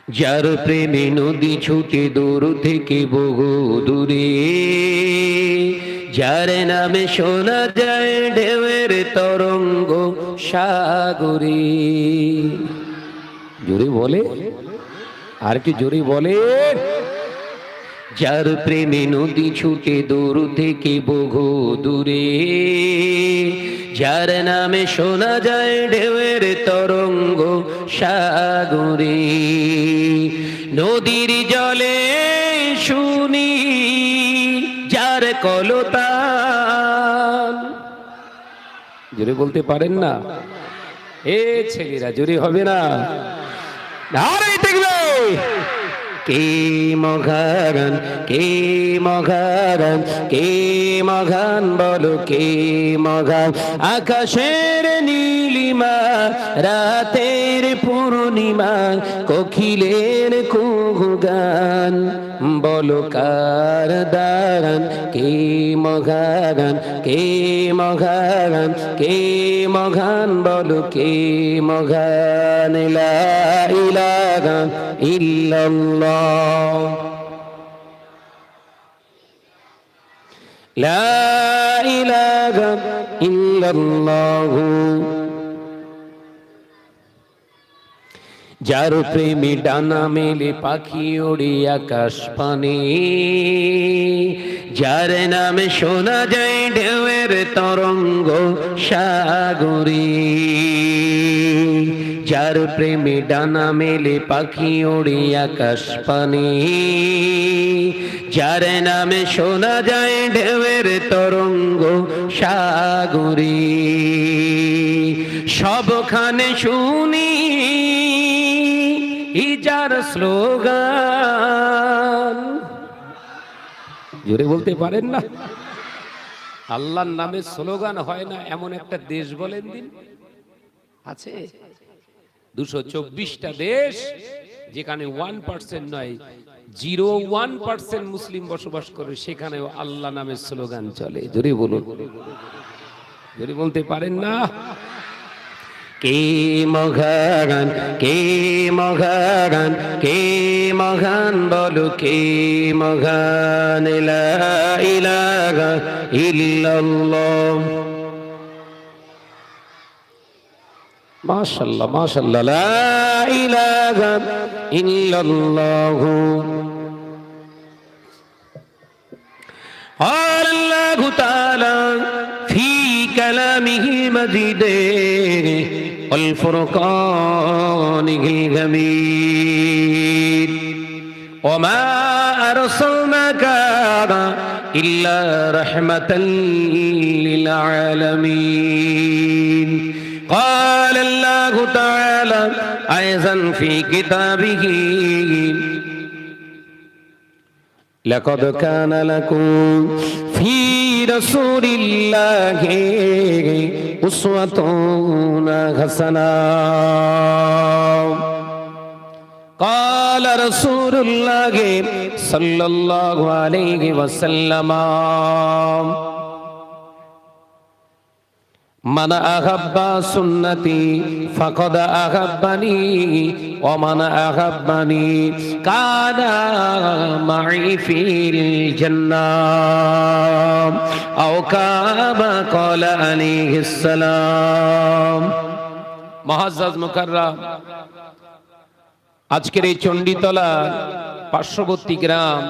যার প্রেমে নদী ছুটে দূর থেকে বহু দূরে, যার নামে শোনা যায় ঢেউয়ের তরঙ্গ সাগরে। জোরে বলে, আর কি জোরে বলে। যার প্রেমে নদী ছুটে দূর থেকে বহু দূরে, যার নামে শোনা যায় ঢেউয়ের তরঙ্গ সাগরে। নদীর জলে শুনি যার কলতান। জোরে বলতে পারেন না এ ছেলেরা, জোরে হবে না। আরে দেখবে কে মঘান, কে মঘান, কে মঘান, বলো কে মঘান। আকাশের নীলিমা, রাতের পূর্ণিমা, কোকিলের কুহু গান, বলো কার দান। কে মঘান, কে মঘান, কে মঘান, বলো কে মঘান। লা ইলাহা ইল্লাল্লাহ, লা ইলাহা ইল্লাল্লাহ। যার প্রেমে ডানা মেলে পাখি ওড়ে আকাশ পানে, যার নামে শোনা যায় ঢেউয়ের তরঙ্গ সাগরে। যার প্রেমে ডানা মেলে পাখি ওড়ে আকাশ পানে, যার নামে শোনা যায় ঢেউয়ের তরঙ্গ সাগরে। সবখানে শুনি যার স্লোগান। জোরে বলতে পারেন না। আল্লাহর নামে স্লোগান হয় না এমন একটা দেশ বলেন দিন আছে? 224টা দেশ, যেখানে 1% নয় 0.1% মুসলিম বসবাস করে, সেখানেও আল্লাহ নামের স্লোগান চলে। জোরে বলুন, জোরে বলতে পারেন না। কে মঘান, কে মঘান, কে মঘান, বলো কে মঘান। লা ইলাহা ইল্লাল্লাহ। মাশাআল্লাহ, মাশাআল্লাহ। লা ইলাহা ইল্লাল্লাহ। আল্লাহু তাআলা ফি কালামিহি মাজিদে ওয়াল ফুরকানিল হামিদ, ওয়া মা আরসালনাকা ইল্লা রাহমাতাল লিল আলামিন। قال الله تعالى أيضا في كتابه لقد كان لكم في رسول الله أسوة حسنة قال رسول الله صلى الله عليه وسلم من أحب سنتي فقد أحبني ومن أحبني كان معي في الجنة أو كما قال عليه السلام। মুআজ্জাজ মুকাররম, আজকের এই চণ্ডীতলা পার্শ্ববর্তী গ্রাম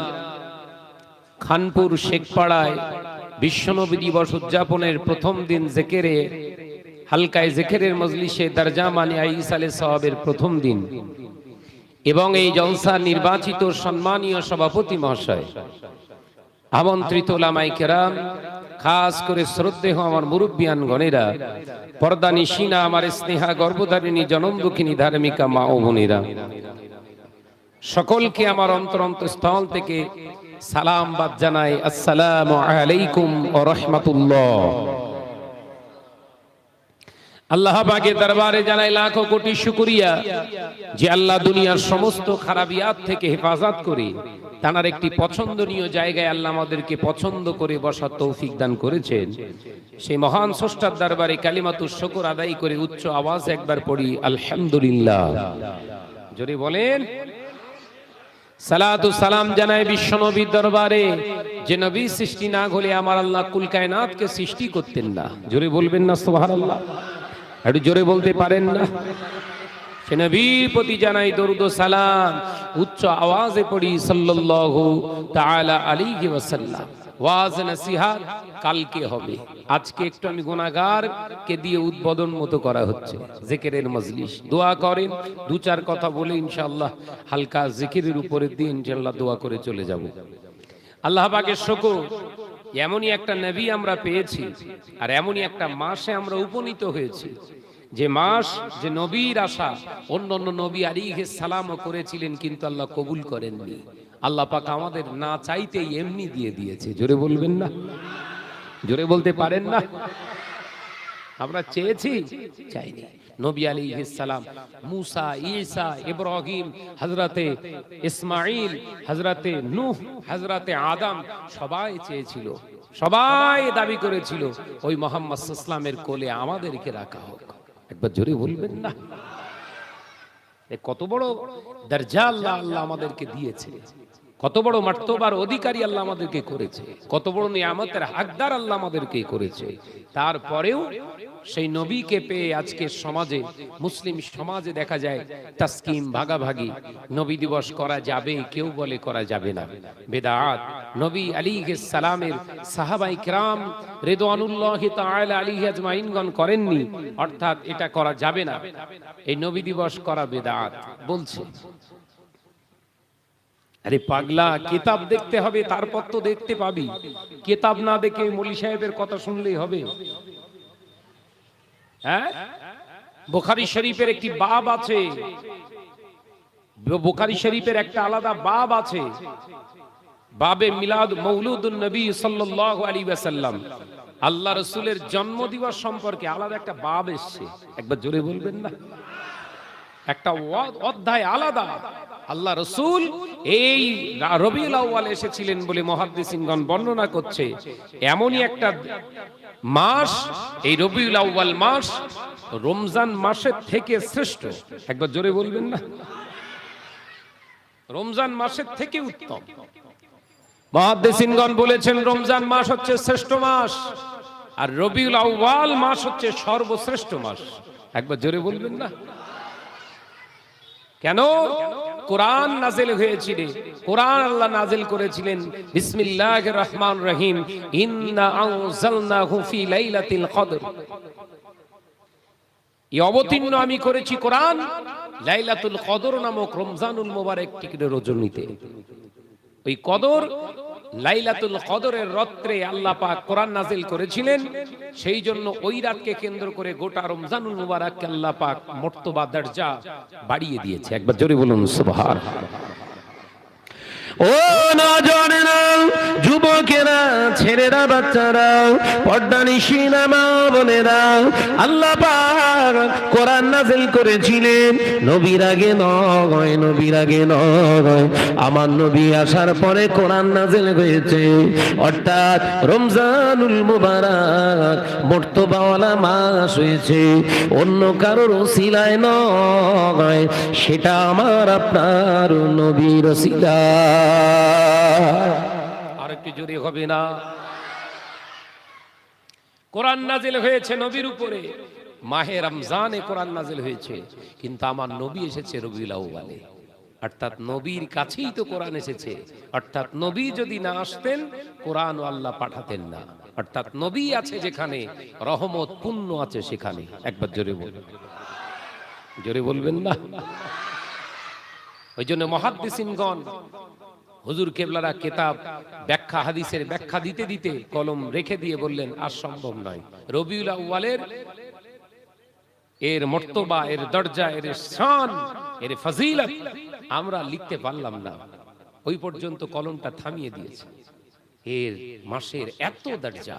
খানপুর শেখপাড়ায় বিশ্বনবী দিবস উদযাপনের প্রথম দিন জেকেরে হালকায় জেকেরের মজলিসে তারজামানি আইসালে সওয়াবের প্রথম দিন, এবং এই জলসার নির্বাচিত সম্মানীয় সভাপতি মহাশয়, আমন্ত্রিত ওলামায়ে কেরাম, খাস করে শ্রদ্ধেয় আমার মুরব্বিয়ান গণেরা, পর্দা নিশিনা আমার স্নেহা গর্ভধারিণী জনম দুঃখিনী ধার্মিকা মা ও বোনেরা, সকলকে আমার অন্তরস্থল থেকে সালাম বাদ জানাই। আসসালামু আলাইকুম ওয়া রাহমাতুল্লাহ। আল্লাহ পাকের দরবারে জানাই লাখো কোটি শুকরিয়া যে আল্লাহ দুনিয়ার সমস্ত খারাপিয়াত থেকে হেফাজত করে তার একটি পছন্দনীয় জায়গায় আল্লাহ আমাদেরকে পছন্দ করে বসার তৌফিক দান করেছেন। সেই মহান স্রষ্টার দরবারে কালিমাতুশ শুকর আদায় করে উচ্চ আওয়াজে একবার পড়ি আলহামদুলিল্লাহ। জোরে বলেন সালাতু সালাম জানাই বিশ্ব নবীর দরবারে, যে নবী সৃষ্টি না হলে আমার আল্লাহ কুল কায়নাতকে সৃষ্টি করতেন না। জোরে বলবেন না সুবহানাল্লাহ? একটু জোরে বলতে পারেন না? সে নবীর প্রতি জানাই দরুদ ও সালাম, উচ্চ আওয়াজে পড়ি সাল্লাল্লাহু তাআলা আলাইহি ওয়াসাল্লাম। ওয়াজ নসিহত কালকে হবে, আজকে একটু আমি গুনাহগারকে দিয়ে উদ্বোধন মতো করা হচ্ছে জিকিরের মজলিস। দোয়া করেন, দু চার কথা বলে ইনশাআল্লাহ হালকা জিকিরের উপরে দিয়ে ইনশাআল্লাহ দোয়া করে চলে যাব। আল্লাহ পাকের শুকর, এমনই একটা নবী আমরা পেয়েছি আর এমনই একটা মাসে আমরা উপনীত হয়েছি, যে মাস, যে নবীর আশা অন্য অন্য নবী আলাইহিস সালামও করেছিলেন, কিন্তু আল্লাহ কবুল করেননি। আল্লাহ পাক আমাদের না চাইতেই এমনি দিয়ে দিয়েছে। জোরে বলবেন না? জোরে বলতে পারেন না? আমরা চেয়েছি, চাইনি। নবী আলাইহিস সালাম, মুসা, ঈসা, ইব্রাহিম, হযরতে ইসমাঈল, হযরতে নূহ, হযরতে আদম সবাই চেয়েছিল, সবাই দাবি করেছিল ওই মুহাম্মদ সাল্লাল্লাহু আলাইহি ওয়াসাল্লামের কোলে আমাদেরকে রাখা হোক। একবার জোরে বলবেন না? কত বড় দরজা আল্লাহ আমাদেরকে দিয়েছে, কত বড় মর্তবার অধিকারী আল্লাহ আমাদেরকে করেছে, কত বড় নিয়ামতের হকদার আল্লাহ আমাদেরকে করেছে। তারপরেও সেই নবীকে পেয়ে আজকে সমাজে, মুসলিম সমাজে দেখা যায় তাসকিম, ভাগাভাগি। নবী দিবস করা যাবে, কেউ বলে করা যাবে না, বেদাত। নবী আলাইহিস সালামের সাহাবায়ে কিরাম রিদওয়ানুল্লাহি তাআলা আলাইহি আজমাইনগণ করেননি, অর্থাৎ এটা করা যাবে না, এই নবী দিবস করা বেদাত বলছে। আরে পাগলা, কিতাব দেখতে হবে, তারপর তো দেখতে পাবি। কিতাব না দেখে মৌলী সাহেবের কথা শুনলেই হবে? হ্যাঁ, বুখারী শরীফের একটি বাব আছে, বুখারী শরীফের একটা আলাদা বাব আছে, বাবে মিলাদ মৌলুদুন নবী সাল্লাল্লাহু আলাইহি ওয়াসাল্লাম। আল্লাহ রাসূলের জন্মদিবস সম্পর্কে আলাদা একটা বাব এসেছে। একবার জোরে বলবেন না? একটা অধ্যায় আলাদা। আল্লাহ রাসূল এই রবিউল আউয়াল এসেছিলেন বলে মুহাদ্দিসিনগণ বর্ণনা করছে। এমনই একটা মাস, এই রবিউল আউয়াল মাস রমজান মাসের থেকে শ্রেষ্ঠ। একবার জোরে বলবেন না? রমজান মাসের থেকে উত্তম। মুহাদ্দিসিনগণ বলেছেন রমজান মাস হচ্ছে শ্রেষ্ঠ মাস, আর রবিউল আউয়াল মাস হচ্ছে সর্বশ্রেষ্ঠ মাস। একবার জোরে বলবেন না? কেন? কোরআন নাযিল হয়েছিল, কোরআন আল্লাহ নাযিল করেছিলেন বিসমিল্লাহির রহমানির রহিম, ইন্না আনজালনাহু ফি লাইলাতিল কদর। এই অবতীর্ণ আমি করেছি কোরআন লাইলাতুল কদর নামক রমজানুল মুবারক রজনীতে। ওই কদর, লাইলাতুল কদরের রাত্রে আল্লাহ পাক কোরআন নাযিল করেছিলেন। সেই জন্য ওই রাতকে কেন্দ্র করে গোটা রমজানুল মুবারককে আল্লাহ পাক মর্তবা, দরজা বাড়িয়ে দিয়েছে। একবার জোরে বলুন সুবহানাল্লাহ। ও নওজওয়ানেরা, যুবকেরা, ছেলেরা, বাচ্চারা, পর্দানিশীনা মা বোনেরা, আল্লাহ পাক কোরআন নাযিল করেছিলেন নবীর আগে নয়, নবীর আগে নয়, আমার নবী আসার পরে কোরআন নাযিল হয়েছে। অর্থাৎ রমজানুল মুবারক মর্তবাওয়ালা মাস হয়েছে, অন্য কারোর ওসিলায় নয়, সেটা আমার আপনার নবীর ওসিলা। আর একটু জোরে হবে না? কোরআন নাযিল হয়েছে নবীর উপরে, মাহে রমজানে কোরআন নাযিল হয়েছে, কিন্তু আমার নবী এসেছে রবিউল আউয়ালে। অর্থাৎ নবীর কাছেই তো কোরআন এসেছে। অর্থাৎ নবী যদি না আসতেন কোরআন আল্লাহ পাঠাতেন না। অর্থাৎ নবী আছে যেখানে, রহমত পুণ্য আছে সেখানে। একবার জোরে বলবেন, জোরে বলবেন না? ওই জন্য মুহাদ্দিসিনগণ, হুজুর কেবলারা কিতাব ব্যাখ্যা, হাদিসের ব্যাখ্যা দিতে দিতে কলম রেখে দিয়ে বললেন আর সম্ভব নয়। রবিউল আউয়ালের এর মর্তবা, এর দরজা, এর শান, এর ফজিলত আমরা লিখতে পারলাম না। ওই পর্যন্ত কলমটা থামিয়ে দিয়েছে। এর মাসের এত দরজা,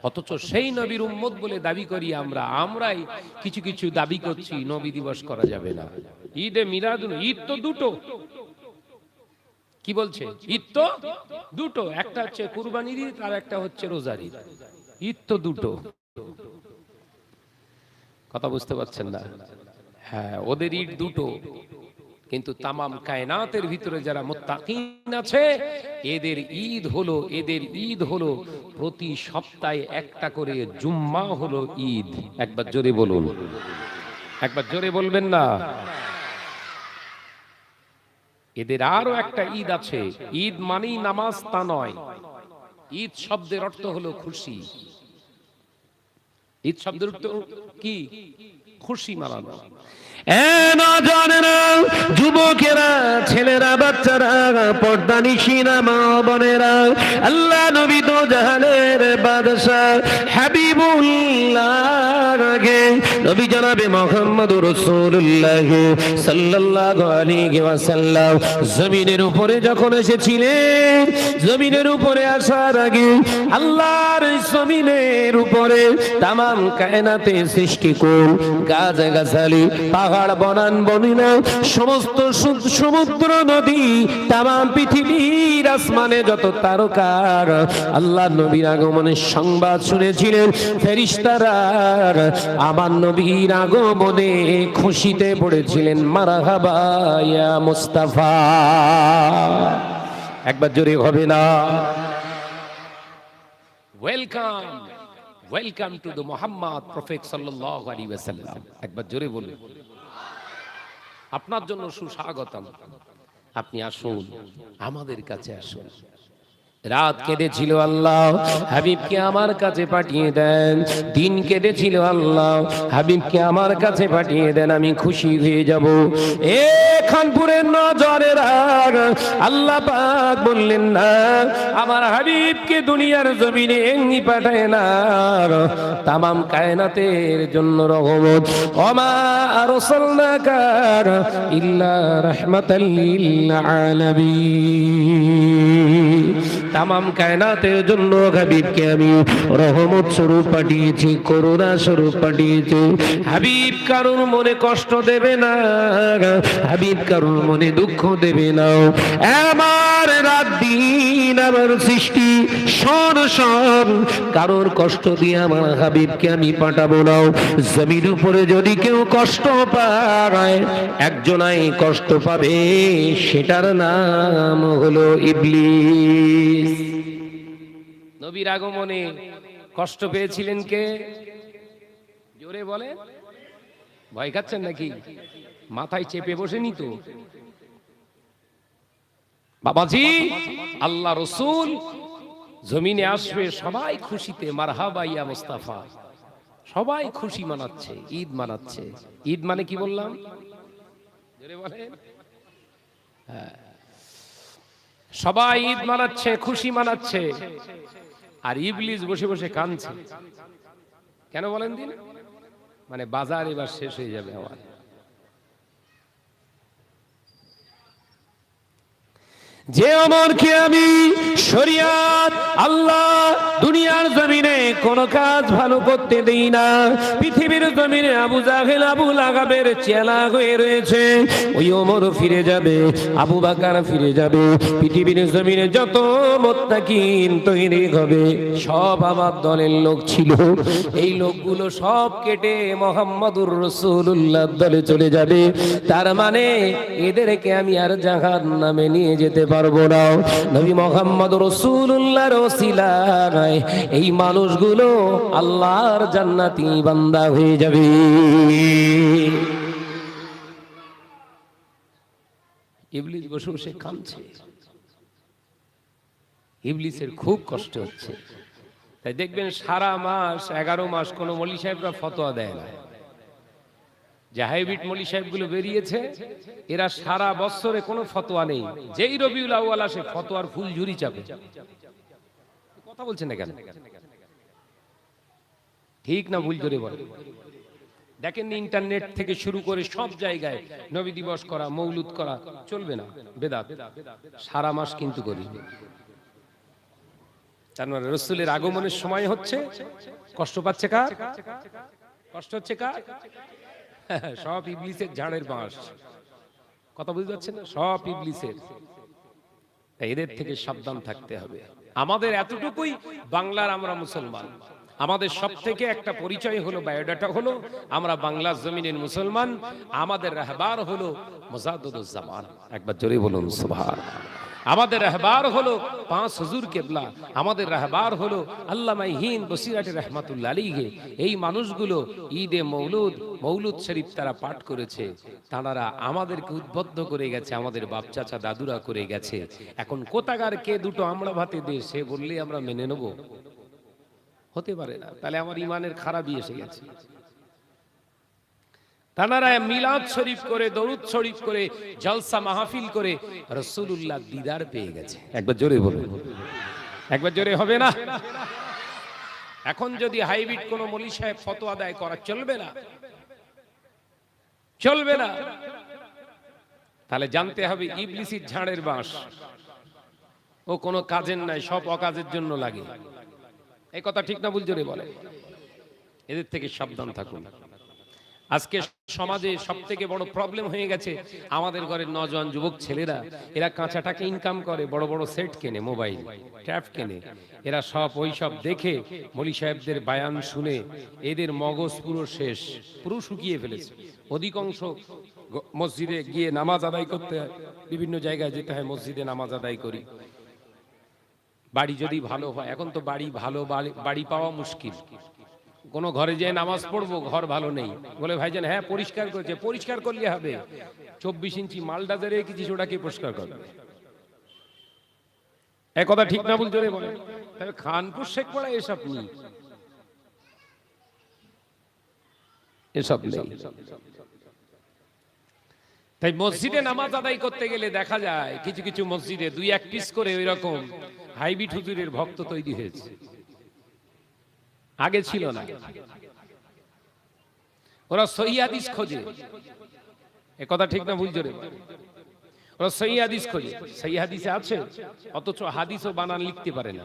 অথচ সেই নবীর উম্মত বলে দাবি করি আমরা, আমরাই কিছু কিছু দাবি করছি নবী দিবস করা যাবে না। ঈদে মিলাদুন, ঈদ তো দুটো। কি বলছে? ঈদ তো দুটো, একটা হচ্ছে কুরবানির ঈদ আর একটা হচ্ছে রোজার ঈদ। ঈদ তো দুটো। কথা বুঝতে পারছেন না? হ্যাঁ, ওদের ঈদ দুটো। কিন্তু তামাম কায়নাতের ভিতরে যারা মুত্তাকিন আছে এদের ঈদ হলো প্রতি সপ্তাহে একটা করে জুম্মা হলো ঈদ। একবার জোরে বলুন, একবার জোরে বলবেন না? এদের আরো একটা ঈদ আছে। ঈদ মানেই নামাজ তা নয়। ঈদ শব্দের অর্থ হলো খুশি। ঈদ শব্দের অর্থ কি? খুশি মানানো। যুবকেরা, ছেলেরা, বাচ্চারা, পর্দানিশিনা মা বোনেরা, আল্লাহ নবী তো জাহানের বাদশাহ হাবিবুল্লাহ নবী জনাবে মুহাম্মদুর রাসূলুল্লাহ সাল্লাল্লাহু আলাইহি ওয়াসাল্লাম জমিনের উপরে যখন এসেছিলেন, জমিনের উপরে আসার আগে আল্লাহর জমিনের উপরে তামাম কায়নাতে সৃষ্টি কোন গাছ গাছালি, পাহাড় বনান বনিনা, সমস্ত সমুদ্র নদী, তামাম পৃথিবীর আসমানে যত তারকার আল্লাহ নবীর আগমনের সংবাদ শুনেছিলেন। ফেরেশতারা আমার নবীর আগমনে খুশিতে পড়েছিলেন। মারহাবা ইয়া মুস্তাফা। একবার জোরে হবে না? Welcome, welcome to the Muhammad prophet সাল্লাল্লাহু আলাইহি ওয়াসাল্লাম। একবার জোরে বলুন। আপনার জন্য সুস্বাগতম। আপনি আসুন, আমাদের কাছে আসুন। রাত কেঁদেছিল আল্লাহ হাবিবকে আমার কাছে পাঠিয়ে দেন। দিন কেঁদেছিল আল্লাহ হাবিবকে আমার কাছে পাঠিয়ে দেন, আমি খুশি হয়ে যাব। এ খানপুরের নজরের আল্লাহ পাক বললেন না, আমার হাবিবকে দুনিয়ার জমিনে এমনি পাঠায় না, তামাম কায়নাতের জন্য রহমত। ওমা আরসালনাকা ইল্লা রাহমাতাল লিল আলামিন। তামাম কায়নাতের জন্য হাবিবকে আমি রহমত স্বরূপ পাঠিয়েছি, করুণা স্বরূপ পাঠিয়েছি। হাবিব কারোর মনে কষ্ট দেবে না, হাবিব কারোর মনে দুঃখ দেবে না। আমার রাত দিন আমার সৃষ্টি শোন শোন, কারোর কষ্ট দিয়ে আমার হাবিবকে আমি পাঠাবো না। জমির উপরে যদি কেউ কষ্ট পায়, একজনাই কষ্ট পাবে, সেটার নাম হলো ইবলিস। নবীর আগমনে কষ্ট পেয়েছিলেন কে? জোরে বলে। ভয় খাচ্ছেন নাকি? মাথায় চেপে বসেনি তো বাবাজি? আল্লাহ রসুল জমিনে আসবে, সবাই খুশিতে মারহাবা ইয়া মুস্তাফা। সবাই খুশি মানাচ্ছে, ঈদ মানাচ্ছে। ঈদ মানে কি বললাম? জোরে বলে। হ্যাঁ, সবাই ঈদ মানাচ্ছে, খুশি মানাচ্ছে, আর ইবলিস বসে বসে কাঁদছে। কেন বলেন দিন? মানে বাজার এবার শেষ হয়ে যাবে আমার। যে অমরকে আমি শরিয়াত আল্লাহ দুনিয়ার জমিনে কোন কাজ ভালো করতে দেই না, পৃথিবীর জমিনে আবু জাহেল আবু লাগাবের চেলা হয়ে রয়েছে, ওই ওমর ফিরে যাবে, আবু বকর ফিরে যাবে। পৃথিবীর জমিনে যত মুত্তাকিন তৈরি হবে সব আমার দলের লোক ছিল। এই লোকগুলো সব কেটে মুহাম্মদুর রাসূলুল্লাহর দলে চলে যাবে। তার মানে এদেরকে আমি আর জাহান্নামে নিয়ে যেতে পারবো না। নবী মুহাম্মদ রাসূলুল্লাহর ওসিলায় এই মানুষগুলো আল্লাহর জান্নাতি বান্দা হয়ে যাবে। ইবলিস বসে বসে কাঁদছে, ইবলিসের খুব কষ্ট হচ্ছে। তাই দেখবেন সারা মাস 11 মাস কোন মৌলভী সাহেবরা ফতোয়া দেয় না। যে হাইব্রিড মৌলভী সাহেবগুলো বেরিয়েছে, এরা সারা বছরে কোনো ফতোয়া নেই। যেই রবিউল আউয়াল আসে ফতোয়ার ফুল ঝুরি চাপে। কথা বলছেন না কেন? ঠিক না ভুল জোরে বলেন? দেখেন ইন্টারনেট থেকে শুরু করে সব জায়গায় নবী দিবস করা, মৌলুদ করা চলবে না, বেদাত। সারা মাস কিন্তু করি। তার মানে রাসূলের আগমনের সময় হচ্ছে, কষ্ট পাচ্ছে কার? কষ্ট হচ্ছে কার? সব ইবলিসের ঝাড়ের বাঁশ। কথা বুঝতে পারছেন না? সব ইবলিসের। এদের থেকে সাবধান থাকতে হবে। আমাদের এতটুকুই, বাংলার আমরা মুসলমান, আমাদের সবথেকে একটা পরিচয় হলো, বায়োডাটা হলো আমরা বাংলার জমিনের মুসলমান। আমাদের রাহবার হলো মুজাদ্দিদুজ্জামান। একবার জোরে বলুন সুবহানাল্লাহ। আমাদের রাহবার হলো পাঁচ হুজুর কেবলা। আমাদের রাহবার হলো আল্লামা হিন্দ বসিরাটি রহমাতুল্লাহ আলাইহি। এই মানুষগুলো ঈদে মৌলুদ শরীফ তারা পাঠ করেছে। তারা আমাদেরকে উদ্বুদ্ধ করে গেছে, আমাদের বাপ চাচা দাদুরা করে গেছে। এখন কোথাকার কে দুটো আমরা ভাতে দে সে বললে আমরা মেনে নেব? হতে পারে না। তাহলে আমার ইমানের খারাপই এসে গেছে। তারা মিলাদ শরীফ করে, দরুদ শরীফ করে, জলসা মাহফিল করে রাসূলুল্লাহ দিদার পেয়ে গেছে। একবার জোরে বলুন, একবার জোরে হবে না? এখন যদি হাইব্রিড কোন মৌলভী সাহেব ফতোয়া দেয় করা চলবে না, চলবে না। তাহলে জানতে হবে ইবলিসের ঝাড়ের বাঁশ, ও কোনো কাজের নাই, সব অকাজের জন্য লাগে। এই কথা ঠিক না ভুল জোরে বলে? এদের থেকে সাবধান থাকুন। আজকে সমাজে সবথেকে বড় প্রবলেম হয়ে গেছে, আমাদের ঘরের নওজোয়ান যুবক ছেলেরা, এরা কাঁচা টাকা ইনকাম করে, বড় বড় সেট কেনে, মোবাইল ট্যাব কেনে। এরা সব ওই সব দেখে মৌলভী সাহেবদের বায়ান শুনে এদের মগজ পুরো শেষ, পুরো শুকিয়ে ফেলেছে। অধিকাংশ মসজিদে গিয়ে নামাজ আদায় করতে হয়, বিভিন্ন জায়গায় যেতে হয়, মসজিদে নামাজ আদায় করি। বাড়ি যদি ভালো হয়, এখন তো বাড়ি পাওয়া মুশকিল। কোন ঘরে যেয়ে নামাজ পড়বো, ঘর ভালো নেই, বলে ভাইজান হ্যাঁ পরিষ্কার করেছে। পরিষ্কার করলে হবে? 24 ইঞ্চি মালডাজে রেখেছি, ওটাকে পরিষ্কার করবে। এক কথা ঠিক না ভুল জোরে বলে? তবে খানপুর শেখপাড়া এসব নেই, এসব নেই। তাই মসজিদে নামাজ আদায় করতে গেলে দেখা যায় কিছু কিছু মসজিদে 2-1 পিস করে ওই রকম হাইব্রিড হুজুরের ভক্ত তৈরি হয়েছে। আগে ছিল না। ওরা সহিহ হাদিস খোঁজে। এ কথা ঠিক না ভুল জোরে? ওরা সহিহ হাদিস খোঁজে। সহিহ হাদিসে আছে, অথচ হাদিসও বানান লিখতে পারে না।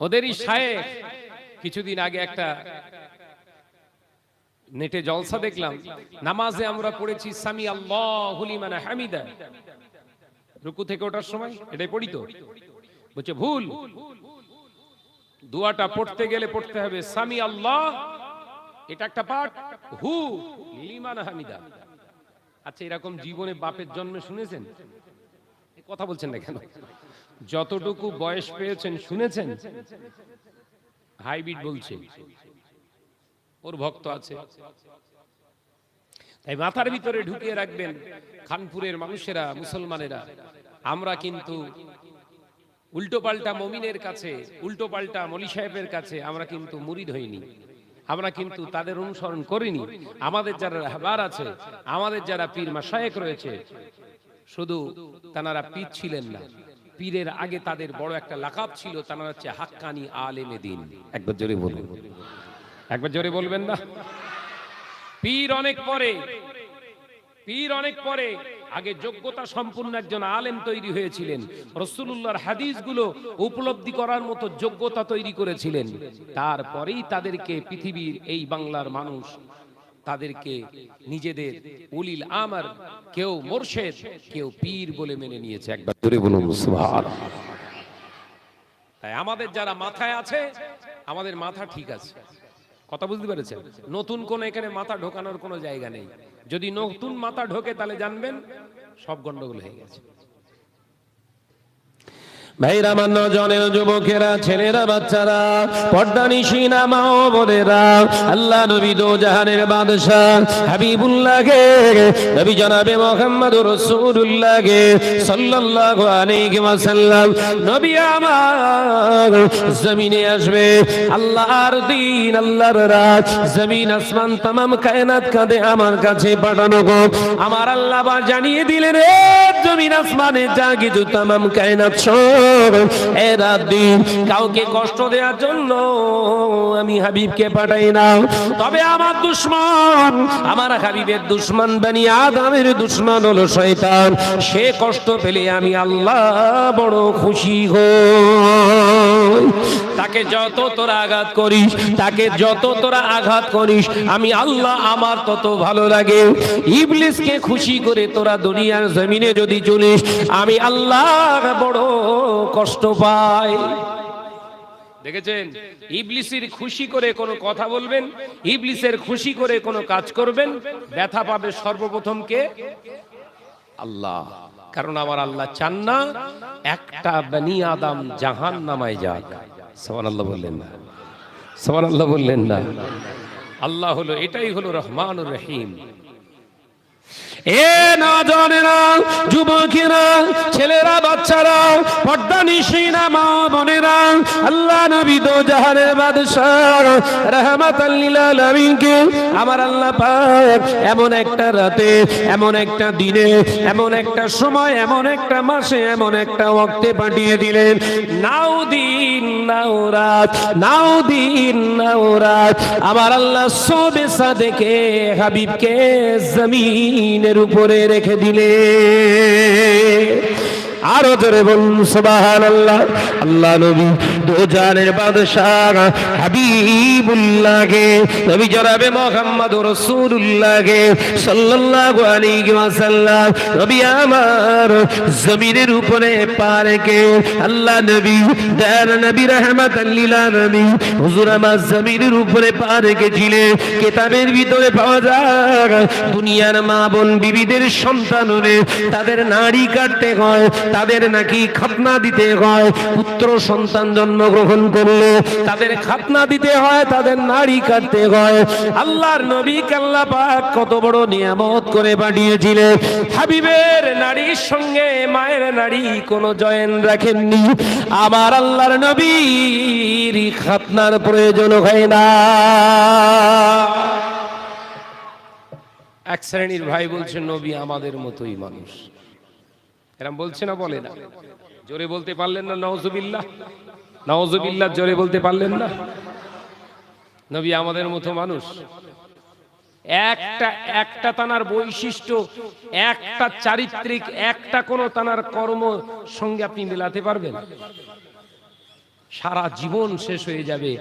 ওদেরই শায়েখ কিছুদিন আগে একটা নেটে জলসা দেখলাম, নামাজে আমরা পড়েছি সামি আল্লাহু লিমান হামিদা, রুকু থেকে ওঠার সময় এটাই পড়ি তো? বলছে ভুল, দোয়াটা পড়তে গেলে পড়তে হবে সামি আল্লাহ, এটা একটা পাঠ, হু লিমান হামিদা। আচ্ছা এরকম জীবনে বাপের জন্মে শুনেছেন? কথা বলছেন না কেন? যতটুকু বয়স পেয়েছেন শুনেছেন? হাইব্রিড বলছে, ওর ভক্ত আছে। তাই মাথার ভিতরে ঢুকিয়ে রাখবেন, খানপুরের মানুষেরা, মুসলমানেরা, আমরা কিন্তু উল্টো পাল্টা মমিনের কাছে, উল্টো পাল্টা মৌলভী সাহেবের কাছে আমরা কিন্তু মুরিদ হইনি, আমরা কিন্তু তাদের অনুসরণ করিনি। আমাদের যারা রাহবার আছে, আমাদের যারা পীর মাশায়েখ রয়েছে, শুধু তারা পীর ছিলেন না, পীরের আগে তাদের বড় একটা লাকাব ছিল, তারা হচ্ছে হাক্কানি আলেমে দ্বীন। একবার জোরে বলুন, একবার জোরে বলবেন না? পীর অনেক পরে, পীর অনেক পরে, আগে যোগ্যতা সম্পূর্ণ একজন আলেম তৈরি হয়েছিলেন, রাসূলুল্লাহর হাদিসগুলো উপলব্ধি করার মতো যোগ্যতা তৈরি করেছিলেন। তারপরেই তাদেরকে পৃথিবীর এই বাংলার মানুষ তাদেরকে নিজেদের উলিল আমর, কেউ মুর্শিদ, কেউ পীর বলে মেনে নিয়েছে। একবার জোরে বলুন সুবহানাল্লাহ। তাই আমাদের যারা মাথায় আছে, আমাদের মাথা ঠিক আছে। কথা বুঝতে পেরেছেন? নতুন কোন এখানে মাথা ঢোকানোর কোনো জায়গা নেই। যদি নতুন মাথা ঢোকে তাহলে জানবেন সব গন্ডগোল হয়ে গেছে। ভাইরা, আমার নজনের যুবকেরা, ছেলেরা, বাচ্চারা, পর্দানিশিনা মা ও বোনেরা, আল্লাহ নবী দো জাহানের বাদশা হাবিবুল্লাহকে, নবী জনাবে মুহাম্মদুর রাসূলুল্লাহকে সাল্লাল্লাহু আলাইহি ওয়াসাল্লাম, নবী আমার জমিনে আসবে, আল্লাহর দ্বীন, আল্লাহর রাজ, জমিন আসমান तमाम কায়নাত কাঁধে আমার কাছে পাঠানো গো। আমার আল্লাহ বা জানিয়ে দিলেন, রে জমিন আসমানে যা কিছু तमाम কায়নাত সব এরা দিন কাউকে কষ্ট দেওয়ার জন্য আমি হাবিবকে পাঠাই না। তবে আমার দুশমন, আমার হাবিবের দুশমন, বনি আদমের দুশমন হলো শয়তান, সে কষ্ট পেলে আমি আল্লাহ বড় খুশি হই। তাকে যত তোরা আঘাত করিস, তাকে যত তোরা আঘাত করিস, আমি আল্লাহ আমার তত ভালো লাগে। ইবলিসকে খুশি করে তোরা দুনিয়ার জমিনে যদি চলিস, আমি আল্লাহ বড় কষ্ট পাই। দেখেছেন, ইবলিসের খুশি করে কোনো কথা বলবেন, ইবলিসের খুশি করে কোনো কাজ করবেন, ব্যথা পাবে সর্বপ্রথম কে? আল্লাহ। কারণ আমার আল্লাহ চান না একটা বনি আদম জাহান্নামে যাক। সুবহানাল্লাহ বললেন না? সুবহানাল্লাহ বললেন না? আল্লাহ হলো, এটাই হলো রহমানুর রহিম। এ নওজওয়ানেরা, যুবকেরা, ছেলেরা, বাচ্চারা, পর্দানিশীনা মা বোনেরা, আল্লাহ নবী দো জাহানের বাদশা রাহমাতাল লিল আলামিনকে আমার আল্লাহ পাক এমন একটা রাতে, এমন একটা দিনে, এমন একটা সময়, এমন একটা মাসে, এমন একটা ওয়াক্তে পাঠিয়ে দিলেন। নাও দিন নাও রাত, নাও দিন নাও রাত আমার আল্লাহ সবে সাদেকে হাবিবকে জমিনের উপরে রেখে দিলে। আরো জোরে বলুন সুবহানাল্লাহ। আল্লাহ নবী দো জাহানের বাদশা হাবিবুল্লাহকে, নবী জনাবে মুহাম্মদুর রাসূলুল্লাহকে সাল্লাল্লাহু আলাইহি ওয়াসাল্লাম নবী আমার জমিনের উপরে পা রেখে আল্লাহ নবী দয়ার নবী রাহমাতাল লিল আলামিন হুজুর আমার জমিনের উপরে পা রেখেছিলেন। কিতাবের ভিতরে পাওয়া যায় দুনিয়ার মা বোন বিবিদের সন্তান হলে তাদের নাড়ি কাটতে হয়, তাদের নাকি খাতনা দিতে হয়। পুত্র সন্তান জন্মগ্রহণ করলে তাদের খাতনা দিতে হয়, তাদের নাড়ি কাটতে হয়। আল্লাহর নবীকে আল্লাহ পাক কত বড় নিয়ামত করে পাঠিয়েছিলেন। হাবিবের নাড়ির সঙ্গে মায়ের নাড়ি কোনো জয়েন রাখেননি। আমার আল্লাহর নবীর খাতনার প্রয়োজন হয় না। এক শ্রেণীর ভাই বলছে নবী আমাদের মতোই মানুষ। এরকম বলছে না? বলে না? জোরে বলতে পারলেন না? নাউজুবিল্লাহ, নাউজুবিল্লাহ, জোরে বলতে পারলেন না? নবী আমাদের মতো মানুষ। একটা তানার বৈশিষ্ট্য, একটা চারিত্রিক, একটা কোন তানার কর্ম সঙ্গে আপনি মেলাতে পারবেন? সারা জীবন শেষ হয়ে যাবে,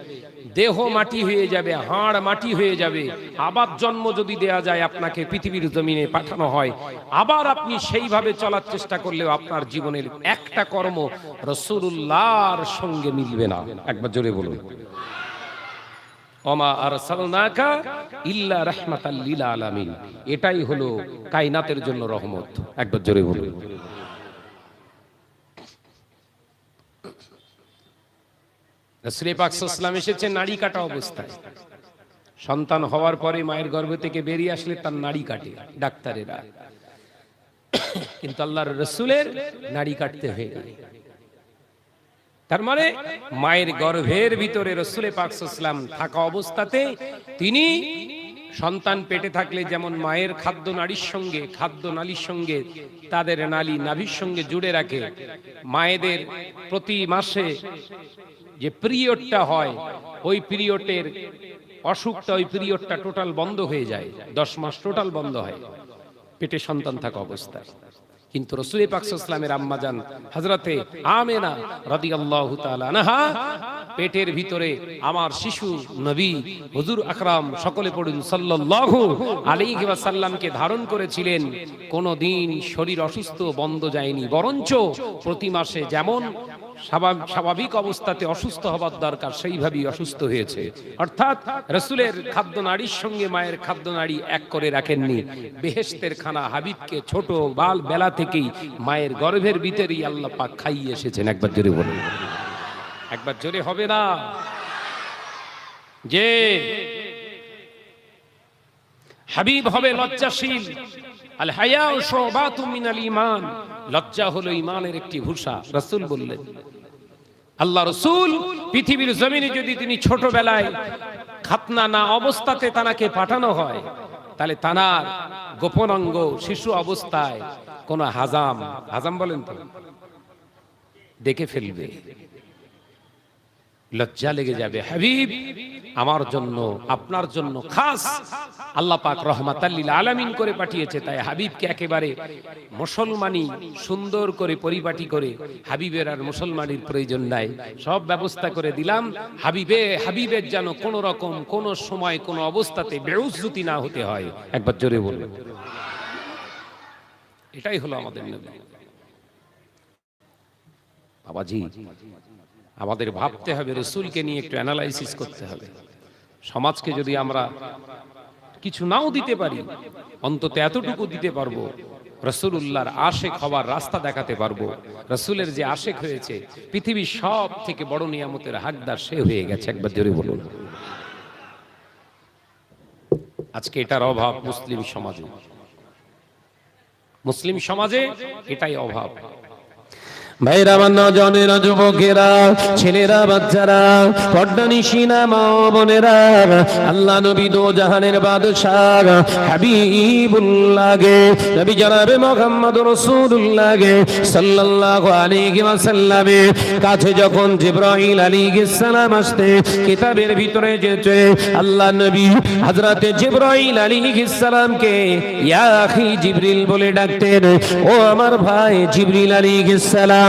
দেহ মাটি হয়ে যাবে, হাড় মাটি হয়ে যাবে। আবার জন্ম যদি দেয়া যায়, আপনাকে পৃথিবীর জমিনে পাঠানো হয়, আবার আপনি সেইভাবে চলার চেষ্টা করলেও আপনার জীবনের একটা কর্ম রাসূলুল্লাহর সঙ্গে মিলবে না। একবার জোরে বলুন, ওমা আরসালনাকা ইল্লা রাহমাতাল লিল আলামিন। এটাই হলো কায়নাতের জন্য রহমত। একবার জোরে বলুন। রাসূল পাক সাল্লাল্লাহু আলাইহি ওয়াসাল্লাম এসেছেন নাড়ি কাটা অবস্থায়। সন্তান হওয়ার পরে মায়ের গর্ভ থেকে বেরিয়ে আসলে তার নাড়ি কাটে ডাক্তারেরা, কিন্তু আল্লাহর রাসূলের নাড়ি কাটতে হয় না। তার মানে মায়ের গর্ভের ভিতরে রাসূল পাক সাল্লাল্লাহু আলাইহি ওয়াসাল্লাম থাকা অবস্থাতে তিনি সন্তান পেটে থাকলে যেমন মায়ের খাদ্য নালীর সঙ্গে তাদের নালী নাভির সঙ্গে জুড়ে রাখে, মায়েদের প্রতি মাসে যে পিরিয়ডটা হয়, ওই পিরিয়ডের অসুখটা, ওই পিরিয়ডটা টোটাল বন্ধ হয়ে যায়। 10 মাস টোটাল বন্ধ হয় পেটে সন্তান থাকা অবস্থায়। কিন্তু রাসূল পাক সাল্লাল্লাহু আলাইহি ওয়াসাল্লামের আম্মাজান হযরতে আমেনা রাদিয়াল্লাহু তাআলা আনহা পেটের ভিতরে আমার শিশু নবী হুজুর আকরাম, সকলে পড়ুন সাল্লাল্লাহু আলাইহি ওয়াসাল্লামকে ধারণ করেছিলেন। কোনদিন শরীর অসুস্থ বন্ধ যায়নি, বরঞ্চ প্রতি মাসে যেমন স্বাভাবিক অবস্থাতে অসুস্থ হবার দরকার সেইভাবেই অসুস্থ হয়েছে। অর্থাৎ রাসূলের খাদ্য নাড়ির সঙ্গে মায়ের খাদ্য নাড়ি এক করে রাখেননি। বেহেশতের খানা হাবিবকে ছোট বেলা থেকেই মায়ের গর্ভের ভিতরেই আল্লাহ পাক খাইয়ে এসেছেন। একবার জোরে বলুন, একবার জোরে হবে না? যে হাবিব হবে লজ্জাশীল। আল হায়াউ শুবাতুম মিনাল ঈমান, লজ্জা হলো ঈমানের একটি ভূষা। রাসূল বললেন, আল্লাহ রাসূল পৃথিবীর জমিনে যদি তিনি ছোটবেলায় খাতনা না অবস্থাতে তানাকে পাঠানো হয়, তাহলে তানার গোপন অঙ্গ শিশু অবস্থায় কোন হাজাম বলেন তো দেখে ফেলবে, লজ্জা লেগে যাবে। হাবিব আমার জন্য, আপনার জন্য খাস আল্লাহ পাক রহমাতাল লিল আলামিন করে পাঠিয়েছে। তাই হাবিবকে একেবারে মুসলমানি সুন্দর করে পরিপাটি করে, হাবিবের আর মুসলমানির প্রয়োজন নাই, সব ব্যবস্থা করে দিলাম। হাবিবের যেন কোন রকম কোন সময় কোন অবস্থাতে বেউজ্জতি না হতে হয়। একবার জোরে বলুন, এটাই হলো আমাদের নবী। বাবাজি আমাদের ভাবতে হবে, রসুলকে নিয়ে একটু অ্যানালাইসিস করতে হবে। সমাজকে যদি আমরা কিছু নাও দিতে পারি, অন্তত এতটুকু দিতে পারবো, রাসূলুল্লাহর আশেক হওয়ার রাস্তা দেখাতে পারবো। রাসূলের যে আশেক হয়েছে, পৃথিবীর সব থেকে বড় নিয়ামতের হকদার সে হয়ে গেছে। একবার জোরে বলুন। আজকে এটার অভাব মুসলিম সমাজে, মুসলিম সমাজে এটাই অভাব। ভাইরা, আমার নজনেরা, যুবকেরা, ছেলেরা, বাচ্চারা, পর্দানিশিনা মা বোনেরা, আল্লাহ নবী দো জাহানের বাদশাহ হাবিবুল্লাহকে, নবী জনাবে মুহাম্মদ রাসূলুল্লাহ সাল্লাল্লাহু আলাইহি ওয়াসাল্লামের কাছে যখন জিবরাইল আলাইহিস সালাম আসতে কিতাবের ভিতরে যেতে, আল্লাহ নবী হযরতে জিবরাইল আলাইহিস সালামকে ইয়া আখি জিবরিল বলে ডাকতেন। ও আমার ভাই জিবরিল আলাইহিস সালাম,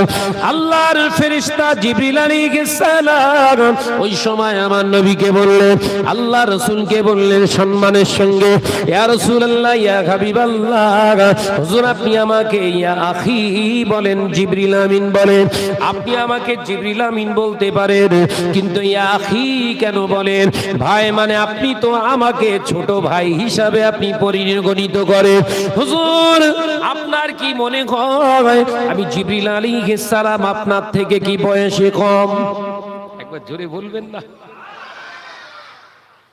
আল্লাহর ফেরেশতা জিবরিল আলাইহিস সালাম ওই সময় আমার নবীকে বললেন, আল্লাহ রাসূলকে বললেন সম্মানের সঙ্গে, ইয়া রাসূলুল্লাহ, ইয়া হাবিবাল্লাহ, হুজুর আপনি আমাকে ইয়া আখি বলেন, জিবরিল আমিন বলেন। আপনি আমাকে জিবরিল আমিন বলতে পারেন, কিন্তু ইয়া আখি কেন বলেন? ভাই মানে আপনি তো আমাকে ছোট ভাই হিসাবে আপনি পরিগণিত করেন। হুজুর আপনার কি মনে হয় আমি জিবরিল আলাইহিস সালাম আপনার থেকে কি বয়সে কম? একবার জোরে বলবেন না।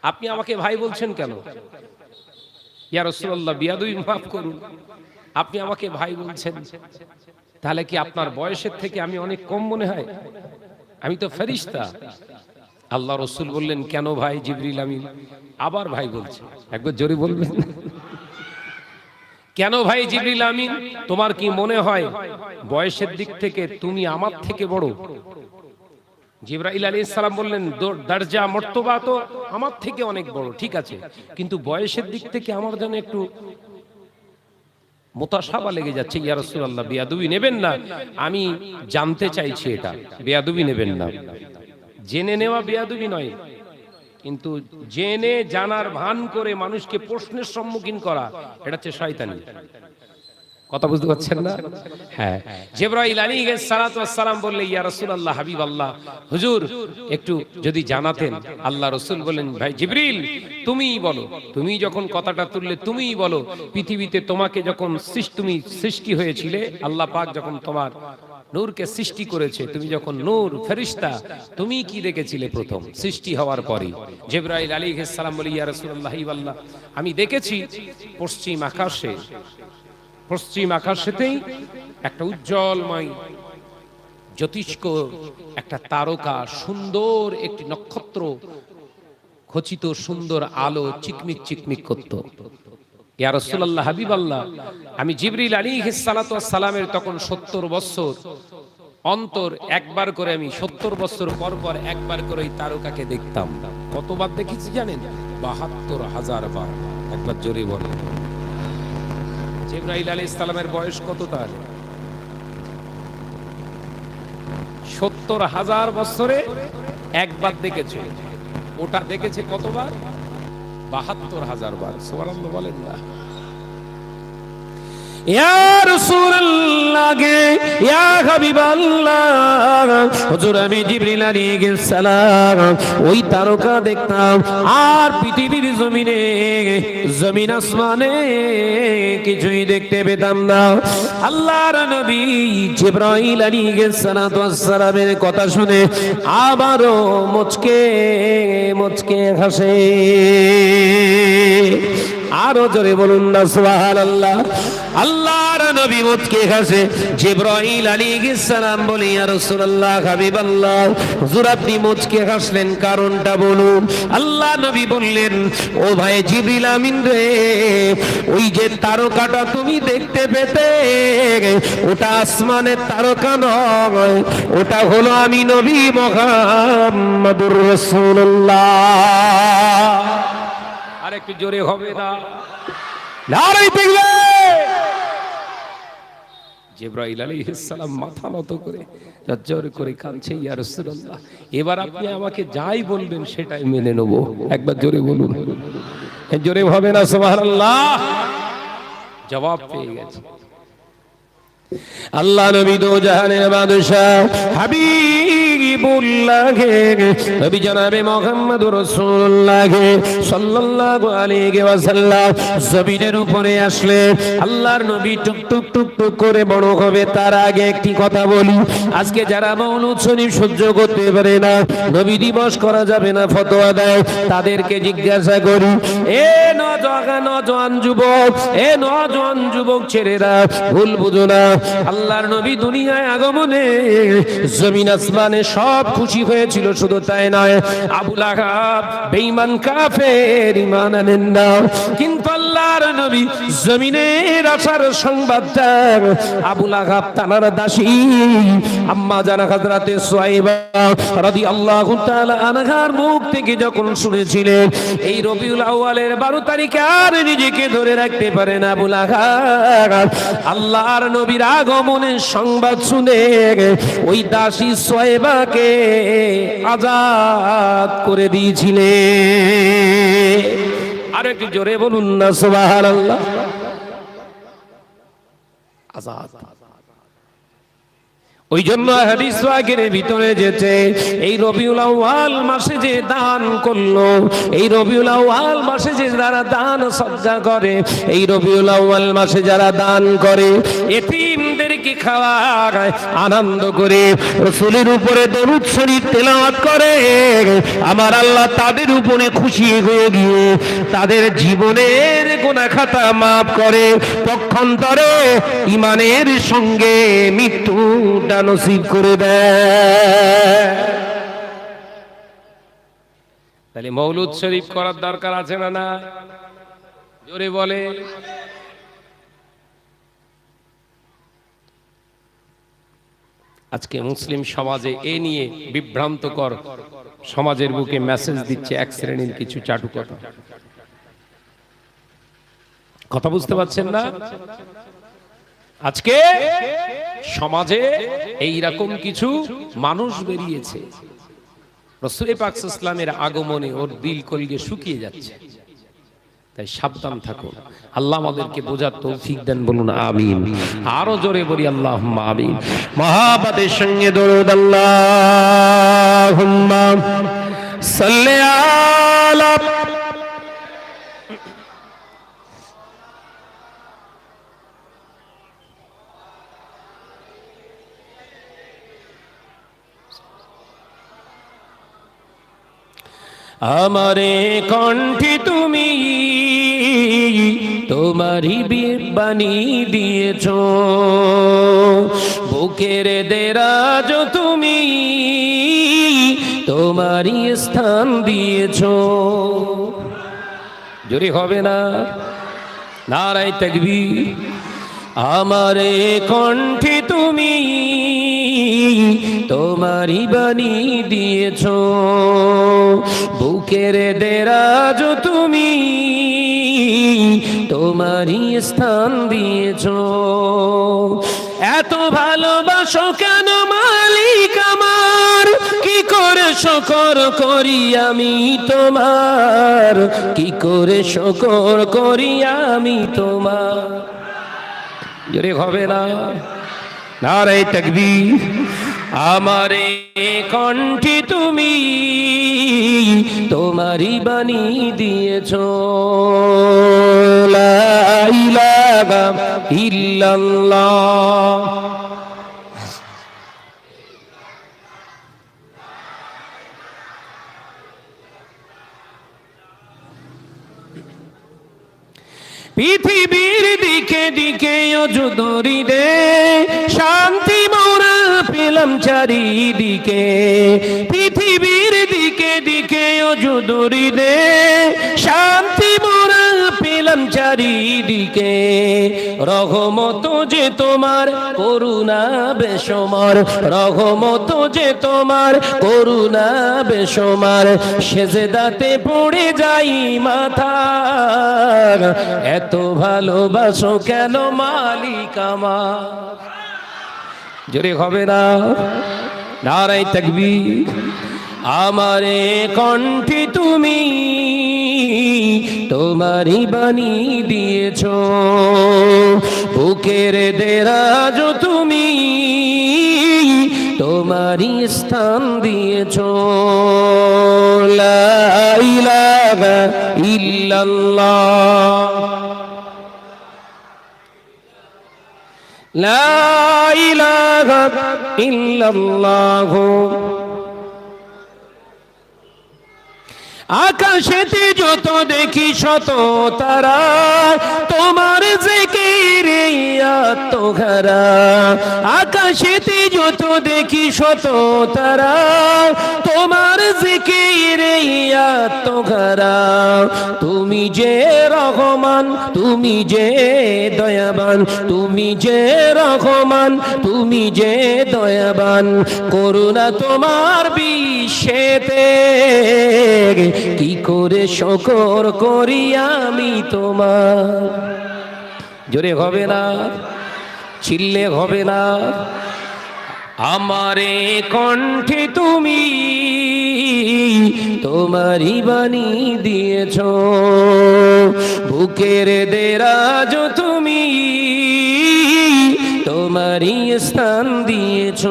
আপনি আমাকে ভাই বলছেন কেন? ইয়া রাসূলুল্লাহ, বিয়াদবি মাফ করুন, আপনি আমাকে ভাই বলছেন, তাহলে কি আপনার বয়সের থেকে আমি অনেক কম মনে হয়? আমি তো ফেরেশতা। আল্লাহ রাসূল বললেন, কেন ভাই জিবরিল আমিন? আবার ভাই বলছে। একবার জোরে বলবেন। কেন ভাই জিবরিল আমিন? তোমার কি মনে হয় বয়সের দিক থেকে তুমি আমার থেকে বড়? জিবরাইল আলাইহিস সালাম বললেন, দরজা মর্তবা তো আমার থেকে অনেক বড়, ঠিক আছে, কিন্তু বয়সের দিক থেকে আমার জন্য একটু মুতাশাবা লেগে যাচ্ছে। ইয়া রাসূলুল্লাহ, বেয়াদবি নেবেন না, আমি জানতে চাইছি, এটা বেয়াদবি নেবেন না। জেনে নেওয়া বেয়াদবি নয়, কিন্তু জেনে জানার ভান করে মানুষকে প্রশ্নের সম্মুখীন করা, এটা হচ্ছে শয়তানি। কথা বুঝতে পারছেন না? হ্যাঁ, জিবরাইল আলাইহিস সালাতু ওয়াস সালাম বললে, ইয়া রাসূলুল্লাহ, হাবিবাল্লাহ, হুজুর একটু যদি জানাতেন। আল্লাহ রাসূল বলেন, ভাই জিবরিল তুমিই বলো, তুমি যখন কথাটা তুললে তুমিই বলো, পৃথিবীতে তোমাকে যখন তুমি সৃষ্টি হয়েছিলে, আল্লাহ পাক যখন তোমার নূরকে সৃষ্টি করেছে, তুমি যখন নূর ফেরেশতা, তুমি কি দেখেছিলে প্রথম সৃষ্টি হওয়ার পরে? জিবরাইল আলাইহিস সালাম বলে, ইয়া রাসূলুল্লাহ, হাবিবাল্লাহ, আমি দেখেছি পশ্চিম আকাশেতেই একটা উজ্জ্বলময় জ্যোতিষ্ক একটা তারকা, সুন্দর একটি নক্ষত্র খচিত সুন্দর আলো চিকমিক চিকমিক করত। ইয়া রাসূলুল্লাহ, হাবিবাল্লাহ, আমি জিবরিল আলাইহিস সালাতু ওয়াস সালামের তখন 70 বছর অন্তর একবার করে, আমি 70 বছর পর পর একবার করে এই তারকাকে দেখতাম। কতবার দেখেছি জানেন? ৭২,০০০ বার। একবার জোরে বলে। জিবরাইল আলাইহিস সালামের বয়স কত? তাহলে ৭০,০০০ বছরে একবার দেখেছে। ওটা দেখেছে কতবার? ৭২,০০০ বার। সুবহানাল্লাহ বলেন না? ইয়া রাসূলুল্লাহ গে, ইয়া হাবিবাল্লাহ, হুজুর আমি জিবরিল আলাইহিস সালাম ওই তারকা দেখতাম, আর পৃথিবীর জমিনে, জমিন আসমানে কিছুই দেখতে পেতাম না। আল্লাহর নবী জিবরাইল আলাইহিস সালাতু ওয়াস সালামের কথা শুনে আবারও মুচকে মুচকে হাসে। আরো জোরে বলুন না সুবহানাল্লাহ। আল্লাহর নবী মুচকে হাসে। জিবরাইল আলাইহিস সালাম বলে, ইয়া রাসূলুল্লাহ, হাবিবাল্লাহ, হুজুর আপনি মুচকে হাসলেন, কারণটা বলুন। আল্লাহ নবী বললেন, ও ভাই জিবরিল আমিন রে, ওই যে তারকাটা তুমি দেখতে পেতে, ওটা আসমানের তারকা নয়, ওটা হলো আমি নবী মুহাম্মদুর রাসূলুল্লাহ। আর একটু জোরে হবে না? নারে তাকবীর! জিবরাইল আলাইহিস সালাম মাথা নত করে জোরে করে কাঁদছে, ইয়া রাসূলুল্লাহ, এবার আপনি আমাকে যাই বলবেন সেটাই মেনে নেব। একবার জোরে বলুন। জোরে হবে না? সুবহানাল্লাহ। জবাব পেয়ে গেছে। আল্লাহ নবী দো জাহানের বাদশা হাবিব হাবিবুল লাগে, নবী জনাবে মুহাম্মদুর রাসূলুল্লাহ সাল্লাল্লাহু আলাইহি ওয়াসাল্লাম জমিনের উপরে আসলে আল্লাহর নবী টুক টুক টুক টুক করে বড় হবে। তার আগে একটি কথা বলি, আজকে যারা মাওলুদ শরীফ সহ্য করতে পারে না, নবী দিবস করা যাবে না ফতোয়া দেয়, তাদেরকে জিজ্ঞাসা করি, এ নওজোয়ান যুবক, এ নওজোয়ান যুবক ছেলেরা, ভুল বুঝো না, আল্লাহর নবী দুনিয়ায় আগমনে জমিন আসমানে সব খুশি হয়েছিল, শুধু তাই নয়, আবু লাহাব বেঈমান কাফের ঈমান আনেন না, কিন্তু আল্লাহর নবী জমিনের আসার সংবাদটা আবু লাহাব তানার দাসী আম্মা জানা হযরতে সুহাইবা রাদিয়াল্লাহু তাআলা আনহার মুখ থেকে যখন শুনেছিলেন, এই রবিউল আউয়ালের 12 তারিখে আর নিজেকে ধরে রাখতে পারে না আবু লাহাব, আল্লাহর নবীর আগমনের সংবাদ শুনে ওই দাসী সুহাইবাকে আজাদ করে দিয়েছিলেন। আর একটু জোরে বলুন না সুবহানাল্লাহ। আজাদ। ওই জন্য হাদিস ওয়াগের ভিতরে যেতে এই রবিউল আউয়াল মাসে যে দান করলো, এই রবিউল আউয়াল মাসে যে যারা দান সদকা করে, এই রবিউল আউয়াল মাসে যারা দান করে, এতিমদেরকে খাওয়ায়, আনন্দ করে রাসূলের উপরে দরুদ শরীফ তেলাওয়াত করে, আমার আল্লাহ তাদের উপরে খুশি হয়ে গিয়ে তাদের জীবনের গুনাহ খাতা মাফ করে, পক্ষান্তরে ঈমানের সঙ্গে মৃত্যু নসিব করে দেয়। তাহলে মওলুদ শরীফ করার দরকার আছে না? না, জোরে বলে। আজকে মুসলিম সমাজে এ নিয়ে বিভ্রান্তকর সমাজের বুকে মেসেজ দিচ্ছে এক শ্রেণীর কিছু চাটু কথা বুঝতে পারছেন না? আজকে সমাজে এই রকম কিছু মানুষ বেরিয়েছে, রাসূল পাক সাল্লাল্লাহু আলাইহি ওয়াসাল্লামের আগমনে ওর দিল কলিজা শুকিয়ে যাচ্ছে, তাই সাবধান থাকুন। আল্লাহ আমাদেরকে বোঝার তৌফিক দেন, বলুন আমিন। আরো জোরে বলি আল্লাহুম্মা আমিন। মহাব্বতের সঙ্গে দরুদ আল্লাহুম্মা সাল্লি আলা আমারে কণ্ঠে তুমি তোমারই বাণী দিয়েছ, বুকের দেরাজ তুমি তোমারই স্থান দিয়েছ। জোরে হবে না? নারায়ে তাকবীর। আমারে কণ্ঠে তুমি তোমারই বাণী দিয়েছ, বুকের দেরাজ তুমি তোমারই স্থান দিয়েছ। এত ভালোবাসো কেন মালিক আমার, কি করে শুকর করি আমি তোমার, কি করে শুকর করি আমি তোমার। জোরে হবে না? নারায়ে তাকবীর। আমারে কণ্ঠে তুমি তোমারই বাণী দিয়েছ, লা ইলাহা ইল্লাল্লাহ। পৃথিবীর দিকে দিকে অযুদরি দে, শান্তি মোরা পেলাম চারিদিকে। পৃথিবীর দিকে দিকে অযুদরি দে, শান্তি মোরা পেলাম চারিদিকে। রহমত যে তোমার, করুণা বেশমার, রহমত যে তোমার, করুণা বেশমার। সেজদাতে পড়ে যাই মাথা, এত ভালোবাসো কেন মালিক আমার। জোরে হবে না? নারায়ে তাকবীর। আমারে কণ্ঠে তুমি তোমারই বাণী দিয়েছ, বুকের দেরাজ তুমি তোমার তোমারই স্থান দিয়েছ। লা ইলাহা ইল্লাল্লাহ, লা ইলাহা ইল্লাল্লাহ। আকাশেতে যত দেখি শত তারা, তোমার জিকিরে আত্মহারা। আকাশেতে যত দেখি শত তারা, তোমার জিকিরে আত্মহারা। তুমি যে রহমান, তুমি যে দয়াবান, তুমি যে রহমান, তুমি যে দয়াবান। করুণা তোমার বিশ্বেতে, কি করে শুকর করি আমি তোমার। জোরে হবে না, চিল্লে হবে না। আমারে কণ্ঠে তুমি তোমারই বাণী দিয়েছ, বুকের দেরাজ তুমি তোমারই স্থান দিয়েছ।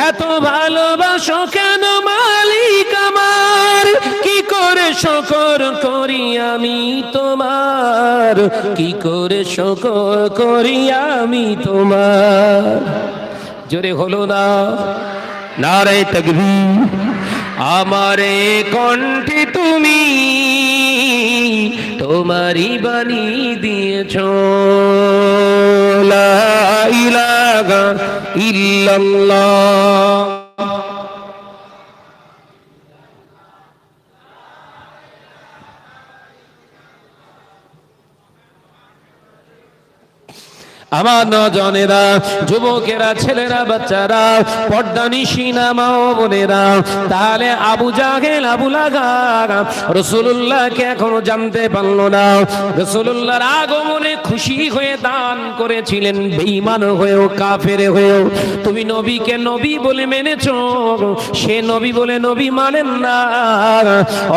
এত ভালোবাসো কেন মালিক আমার, কি করে শুকর করি আমি তোমার, কি করে শুকর করি আমি তোমার। জোরে হলো না, নারে তাকবীর। আমারে কণ্ঠে তুমি তোমারই বাণী দিয়েছ, লা ইলাহা ইল্লাল্লাহ। আমার নজনেরা, যুবকেরা, ছেলেরা, বাচ্চারা, পর্দানিশিনা মা ও বোনেরা, তাহলে আবু জাহেল, আবু লাহাব রাসূলুল্লাহকে এখনো জানতে পারলো না। রাসূলুল্লাহর আগমনে খুশি হয়ে দান করেছিলেন, বেঈমান হয়েও, কাফের হয়েও। তুমি নবীকে নবী বলে মেনেছো, সে নবী বলে নবী মানেন না।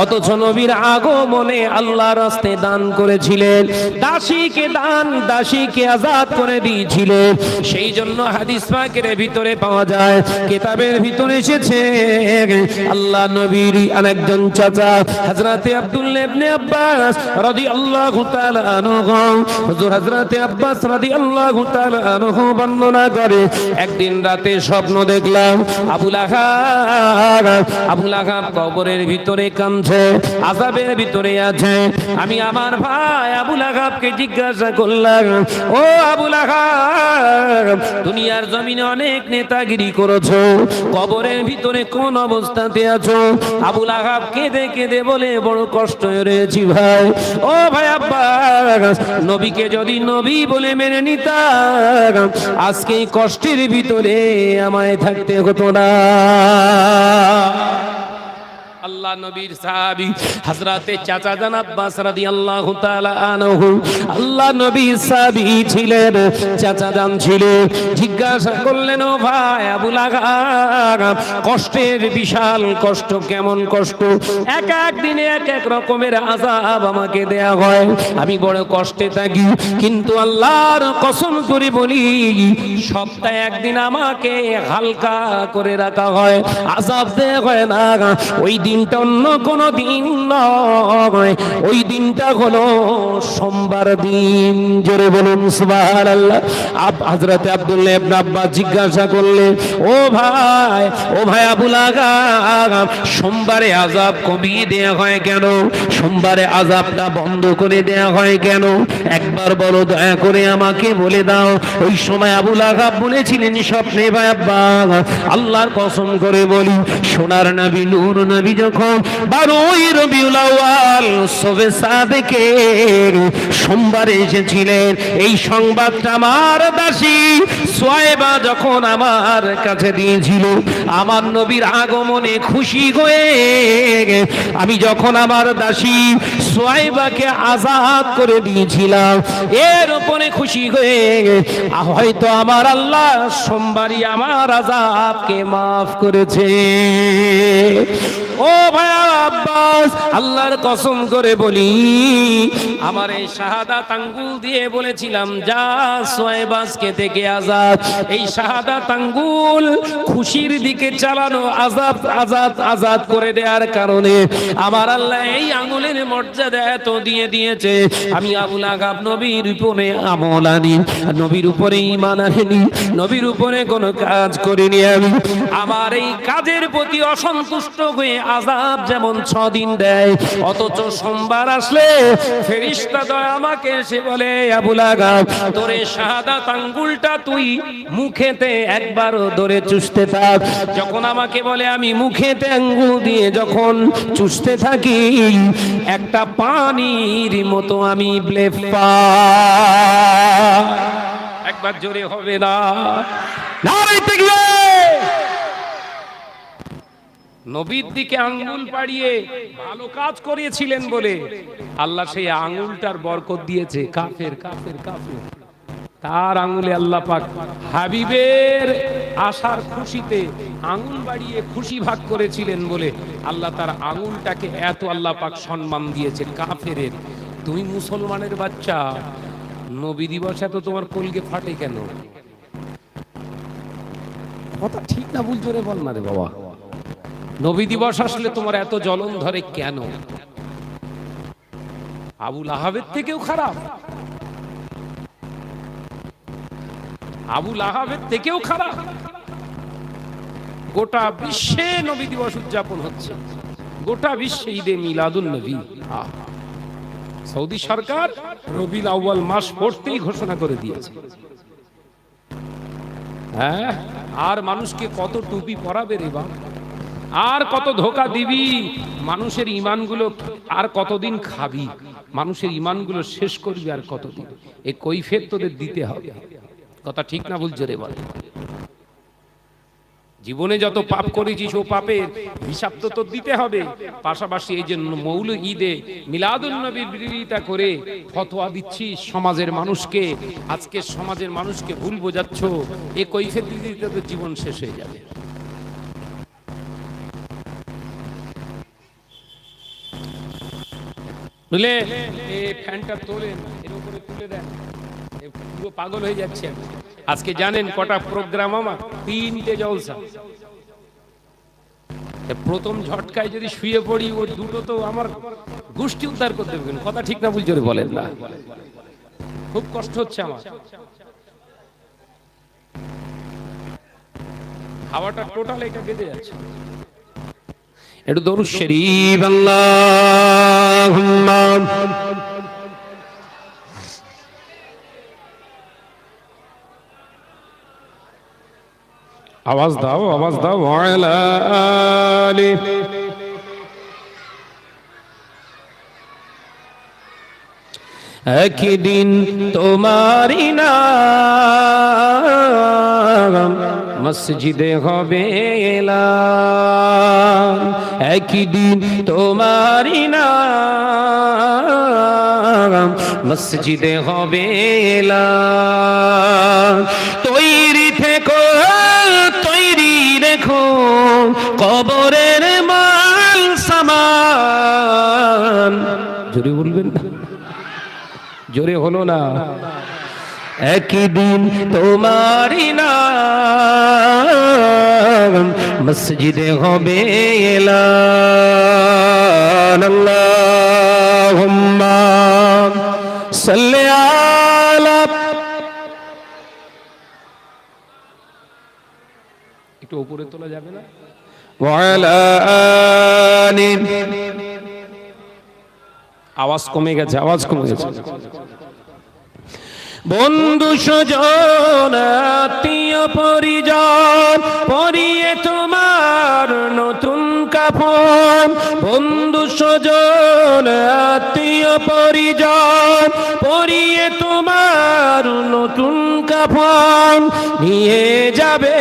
অথচ নবীর আগমনে আল্লাহর রাস্তায় দান করেছিলেন, দাসীকে দান, দাসীকে আজাদ করে দিয়েছিলেন। সেই জন্য হাদিস পাকের ভিতরে পাওয়া যায়, কিতাবের ভিতরে এসেছে, আল্লাহ নবীর আরেকজন চাচা হযরতে আব্দুল্লাহ ইবনে আব্বাস রাদিয়াল্লাহু তাআলা আনহু, হুজুর হযরতে আব্বাস রাদিয়াল্লাহু তাআলা আনহু বর্ণনা করে, একদিন রাতে স্বপ্ন দেখলাম আবু লাহাব কবরের ভিতরে কাঁদছে, আযাবের ভিতরে আছে। আমি আমার ভাই আবু লাহাবকে জিজ্ঞাসা করলাম, ও আবু লাহাব, দুনিয়ার জমিনে অনেক নেতাগিরি করেছো, কবরের ভিতরে কোন অবস্থাতে আছো? আবু লাহাব কেঁদে কেঁদে বলে, বড় কষ্ট হয়েছি ভাই। ও ভাই আব্বাস, নবীকে যদি নবী বলে মেনে নিতাম, আজকে এই কষ্টের ভিতরে আমায় থাকতে হতো না। আল্লাহ নবীর সাহাবী হযরতে চাচা জান আব্বাস রাদিয়াল্লাহু তাআলা আনহু, আল্লাহ নবীর সাহাবী ছিলেন, চাচা জান ছিলেন। জিজ্ঞাসা করলেন, ও ভাই আবু লাহাব, কষ্টের বিশাল কষ্ট, কেমন কষ্ট? এক এক দিনে এক এক রকমের আযাব আমাকে দেয়া হয়, আমি বড় কষ্টে থাকি। কিন্তু আল্লাহর কসম করে বলি, সপ্তাহে একদিন আমাকে হালকা করে রাখা হয়, আযাব দেয়া হয় না। ওই দিনটা অন্য কোনো দিন নয়, ওই দিনটা হলো সোমবার দিন। জোরে বলুন সুবহানাল্লাহ। হযরতে আব্দুল্লাহ ইবনে আব্বাস জিজ্ঞাসা করলেন, ও ভাই আবু লাহাব, সোমবারে আযাব কমিয়ে দেয়া হয় কেন? সোমবারে আযাবটা বন্ধ করে দেয়া হয় কেন? একবার বলো, দয়া করে আমাকে বলে দাও। ওই সময় আবু লাহাব বলেছিলেন স্বপ্নে, ভাই আব্বা, আল্লাহর কসম করে বলি, সোনার নবী, নূর নবী যখন 12ই রবিউল আউয়াল শবে সাদেকে সোমবারে এসেছিলেন, এই সংবাদটা আমার দাসী সুয়াইবা যখন আমার কাছে দিয়েছিল, আমার নবীর আগমনে খুশি হয়ে আমি যখন আমার দাসী সুয়াইবাকে আজাদ করে দিয়েছিলাম, এর উপরে খুশি হয়ে হয়তো আমার আল্লাহ সোমবারই আমার আযাবকে মাফ করেছে। ও ভাইয়া আব্বাস, আল্লাহর কসম করে বলি, আমার এই শাহাদাত আঙ্গুল দিয়ে বলেছিলাম যা সোয়েবাসকে থেকে আজাদ, এই শাহাদাত আঙ্গুল খুশির দিকে চালানো, আজাদ আজাদ আজাদ করে দেওয়ার কারণে আমার আল্লাহ এই আঙ্গুলের মর্যাদা এত দিয়ে দিয়েছে। আমি আবুল আগাব নবীর উপরে আমল আনি, নবীর উপরে ঈমান আনি, নবীর উপরে কোনো কাজ করিনি আমি। আমার এই কাজের প্রতি অসন্তুষ্ট হয়ে আযাব যেমন 6 দিন দেয়, অথচ সোমবার আসলে ফেরেশতা দয় আমাকে এসে বলে, আবুল আগাব তোর এই শাহাদাত আঙ্গুলটা তুই মুখেতে একবারও ধরে চুষতে থাক। যখন আমাকে বলে আমি মুখেতে আঙ্গুল দিয়ে যখন চুষতে থাকি, একটা পানির মতো আমি ব্লেফ পাই। একবার জোরে হবে না? নারে তাকবীর! নবীর দিকে আঙ্গুল বাড়িয়ে ভালো কাজ করিয়েছিলেন বলে আল্লাহ সেই আঙ্গুলটার বরকত দিয়েছে। কাফের কাফের কাফের তার আঙ্গুলে আল্লাহ পাক হাবিবের আশার খুশিতে আঙ্গুল বাড়িয়ে খুশি ভাগ করেছিলেন বলে আল্লাহ তার আঙ্গুলটাকে এত আল্লাহ পাক সম্মান দিয়েছে। কাফেরের, তুমি মুসলমানের বাচ্চা, নবী দিবসে তো তোমার কলকে ফাটে কেন? কথা ঠিক না ভুল জোরে বল না রে বাবা। নবী দিবস আসলে তোমার এত জ্বলন ধরে কেন? আবুল আহাবের থেকেও খারাপ, আবুল আহাবের থেকেও খারাপ। গোটা বিশ্বে নবী দিবস উদযাপন হচ্ছে, গোটা বিশ্বে ঈদে মিলাদুন নবী। সৌদি সরকার রবিউল আউয়াল মাস পড়তেই ঘোষণা করে দিয়েছে। হ্যাঁ, আর মানুষকে কত টুপি পরাবে রে বাবা, আর কত ধোকা দিবি? মানুষের ইমানগুলো আর কতদিন খাবি? মানুষের ইমানগুলো শেষ করবি আর কতদিন? এই কৈফিয়ত তোদের দিতে হবে। কথা ঠিক না ভুল জোরে বল। জীবনে যত পাপ করেছিস ও পাপের হিসাব তো তোর দিতে হবে। পাশাপাশি এই যে মৌলুদ ঈদে মিলাদুন নবীর বিরোধিতা করে ফতোয়া দিচ্ছিস সমাজের মানুষকে, আজকে সমাজের মানুষকে ভুল বোঝাচ্ছ, এই কৈফিয়ত দিতে তোর জীবন শেষ হয়ে যাবে। বুঝলে? এই ফ্যানটা তোলেন, এর উপরে তুলে দেন, পুরো পাগল হয়ে যাচ্ছে। আজকে জানেন কটা প্রোগ্রাম? আমার 3টে জলসা। প্রথম ঝটকায় যদি শুয়ে পড়ি, ও দুটো তো আমার গোষ্ঠী উদ্ধার করতে হবে। কথা ঠিক না ভুল জোরে বলেন না? খুব কষ্ট হচ্ছে আমার, হাওয়াটা টোটাল এটা বেঁধে যাচ্ছে। একটু দরুদ শরীফ আল্লাহুম্মা আওয়াজ দাও, আওয়াজ দাও। ওয়ালা আলি একদিন তোমারি নাম মসজিদে হবে এলান, একদিন তোমারি নাম মসজিদে হবে এলান। তৈরি থেকো, তৈরি রেখো কবরের মাল সামান। জোরে বলবেন না? জোরে হলো না? একদিন তোমারি নাম মসজিদে হবে এলান। আল্লাহুম্মা সাল্লি আলা, একটু উপরে তোলা যাবে না? ওয়ালা আলি, আওয়াজ কমে গেছে, আওয়াজ কমে গেছে। বন্ধু স্বজন আত্মীয় পরিজন পরিয়ে তোমার নতুন কাফন, বন্ধু স্বজন আত্মীয় পরিজন পরিয়ে তোমার নতুন কাফন, নিয়ে যাবে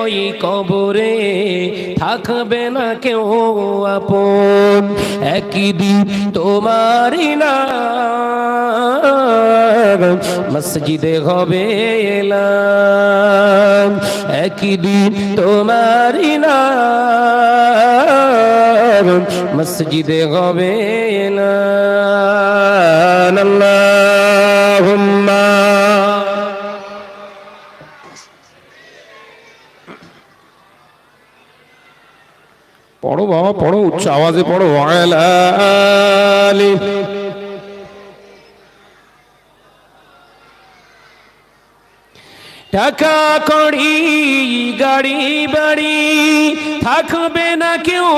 ওই কবরে, থাকবে না কেউ আপন। একদিন তোমারি নাম মসজিদে হবে এলান, একদিন তোমারি নাম মসজিদে হবে এলান আল্লাহুম্মা পড়ো বাবা পড়ো, উচ্চ আওয়াজে পড়ো। ওয়ালা আলি টাকা কড়ি গাড়ি বাড়ি থাকবে না কেউ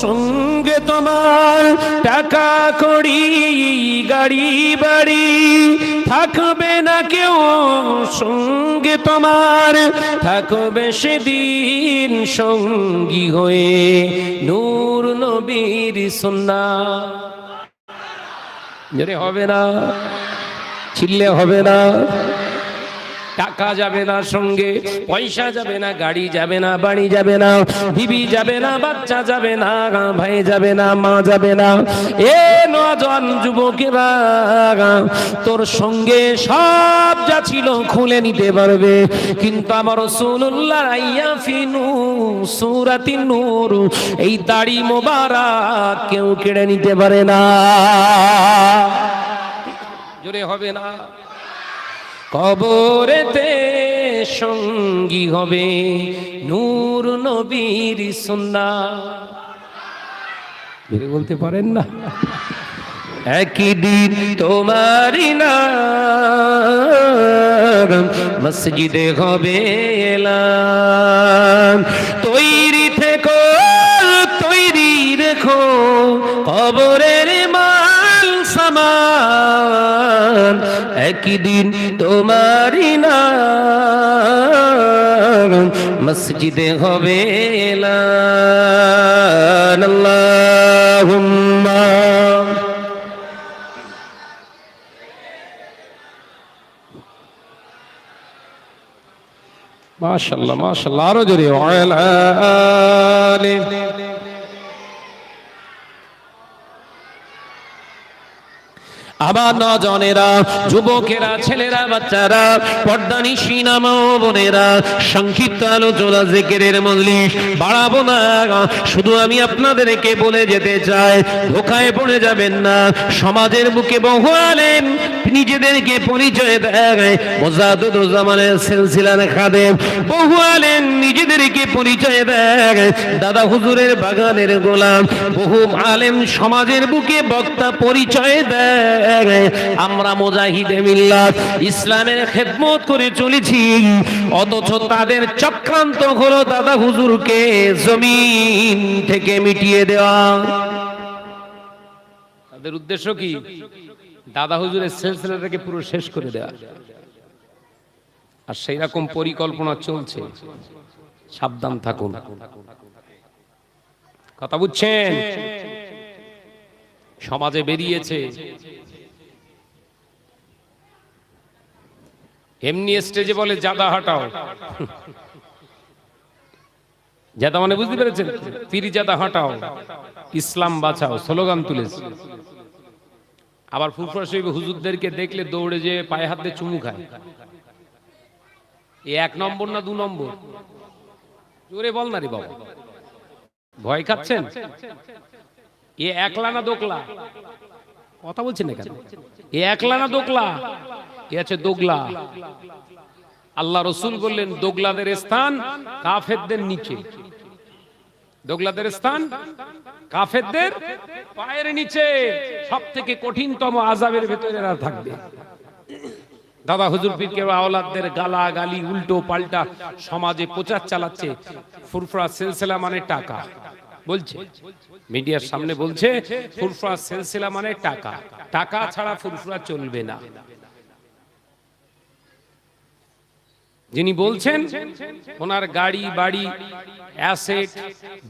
সঙ্গে তোমার, টাকা কড়ি গাড়ি বাড়ি থাকবে না কেউ সঙ্গে তোমার, থাকবে সেদিন সঙ্গী হয়ে নূর নবীর সুন্নাহ। জোরে হবে না, চিল্লে হবে না। টাকা যাবে না সঙ্গে, পয়সা যাবে না, গাড়ি যাবে না, বাড়ি যাবে না, বিবি যাবে না, বাচ্চা যাবে না, ভাই যাবে না, মা যাবে না। এ নওজোয়ান যুবকেরা, তোর সঙ্গে সব যা ছিল খুলে নিতে পারবে, কিন্তু আমার রাসূলুল্লাহ আইয়াফিনু সূরাতিন নূর এই দাড়ি মোবারক কেউ কেড়ে নিতে পারে না। জোরে হবে না। কবরেতে সঙ্গী হবে নূর নবীর সুন্নাহ। বলতে পারেন না? একদিন তোমারই নাম মসজিদে হবে এলান, তৈরি থেকো তৈরি রেখো কবরের মাল সামান, একদিন তোমারই নাম মসজিদে হবে এলান আল্লাহুম্মা। মাশাআল্লাহ মাশাআল্লাহ, আরো জোরে। ওয়ালা আলি আবার নজনেরা, যুবকেরা, ছেলেরা, বাচ্চারা, পর্দানিশী মা ও বোনেরা, সংক্ষিপ্ত আলোচনা জিকিরের মজলিস বাড়াবো না, শুধু আমি আপনাদেরকে বলে যেতে চাই, ধোঁকায় পড়ে যাবেন না। সমাজের বুকে বহু আলেম নিজেদেরকে পরিচয় দেয় মুজাদ্দিদুজ্জামানের সিলসিলার খাদেম, বহু আলেম নিজেদেরকে পরিচয় দেয় দাদা হুজুরের বাগানের গোলাম, বহু আলেম সমাজের বুকে বক্তা পরিচয় দেয় আমরা মুজাহিদে মিল্লাত ইসলামের খেদমত করে চলেছি, অথচ তাদের চক্রান্ত হলো দাদা হুজুরকে জমিন থেকে মিটিয়ে দেওয়া। তাদের উদ্দেশ্য কি? দাদা হুজুরের সিলসিলাটাকে পুরো শেষ করে দেওয়া, আর সেই রকম পরিকল্পনা চলছে। সাবধান থাকুন। কথা বুঝছেন? সমাজে বেরিয়েছে এমনি স্টেজে বলে জাদা হটাও, জাদা মানে বুঝতে পেরেছেন? পীর জাদা হটাও, ইসলাম বাঁচাও স্লোগান তুলেছে। আবার ফুরফুরা শরীফ হুজুরদেরকে দেখলে দৌড়ে যে পায়ে হাত দিয়ে চুমু খায়। এ 1 নম্বর না 2 নম্বর? জোরে বল না রে বাবা, ভয় খাচ্ছেন? এ একলা না দোকলা? কথা বলছেন না কেন? এ একলা না দোকলা? এ আছে দোগলা। আল্লাহ রসুল বললেন দোগলাদের স্থান কাফেরদের নিচে, দোগলাদের স্থান কাফেরদের পায়ের নিচে, সব থেকে কঠিনতম আযাবের ভেতরে এরা থাকবে। দাদা হুজুর পীর কে আওলাদদের গালা গালি উল্টো পাল্টা সমাজে প্রচার চালাচ্ছে। ফুরফুরা সিলসিলা মানে টাকা বলছে, মিডিয়ার সামনে বলছে ফুরফুরা সিলসিলা মানে টাকা, টাকা ছাড়া ফুরফুরা চলবে না। যিনি বলছেন ওনার গাড়ি বাড়ি অ্যাসেট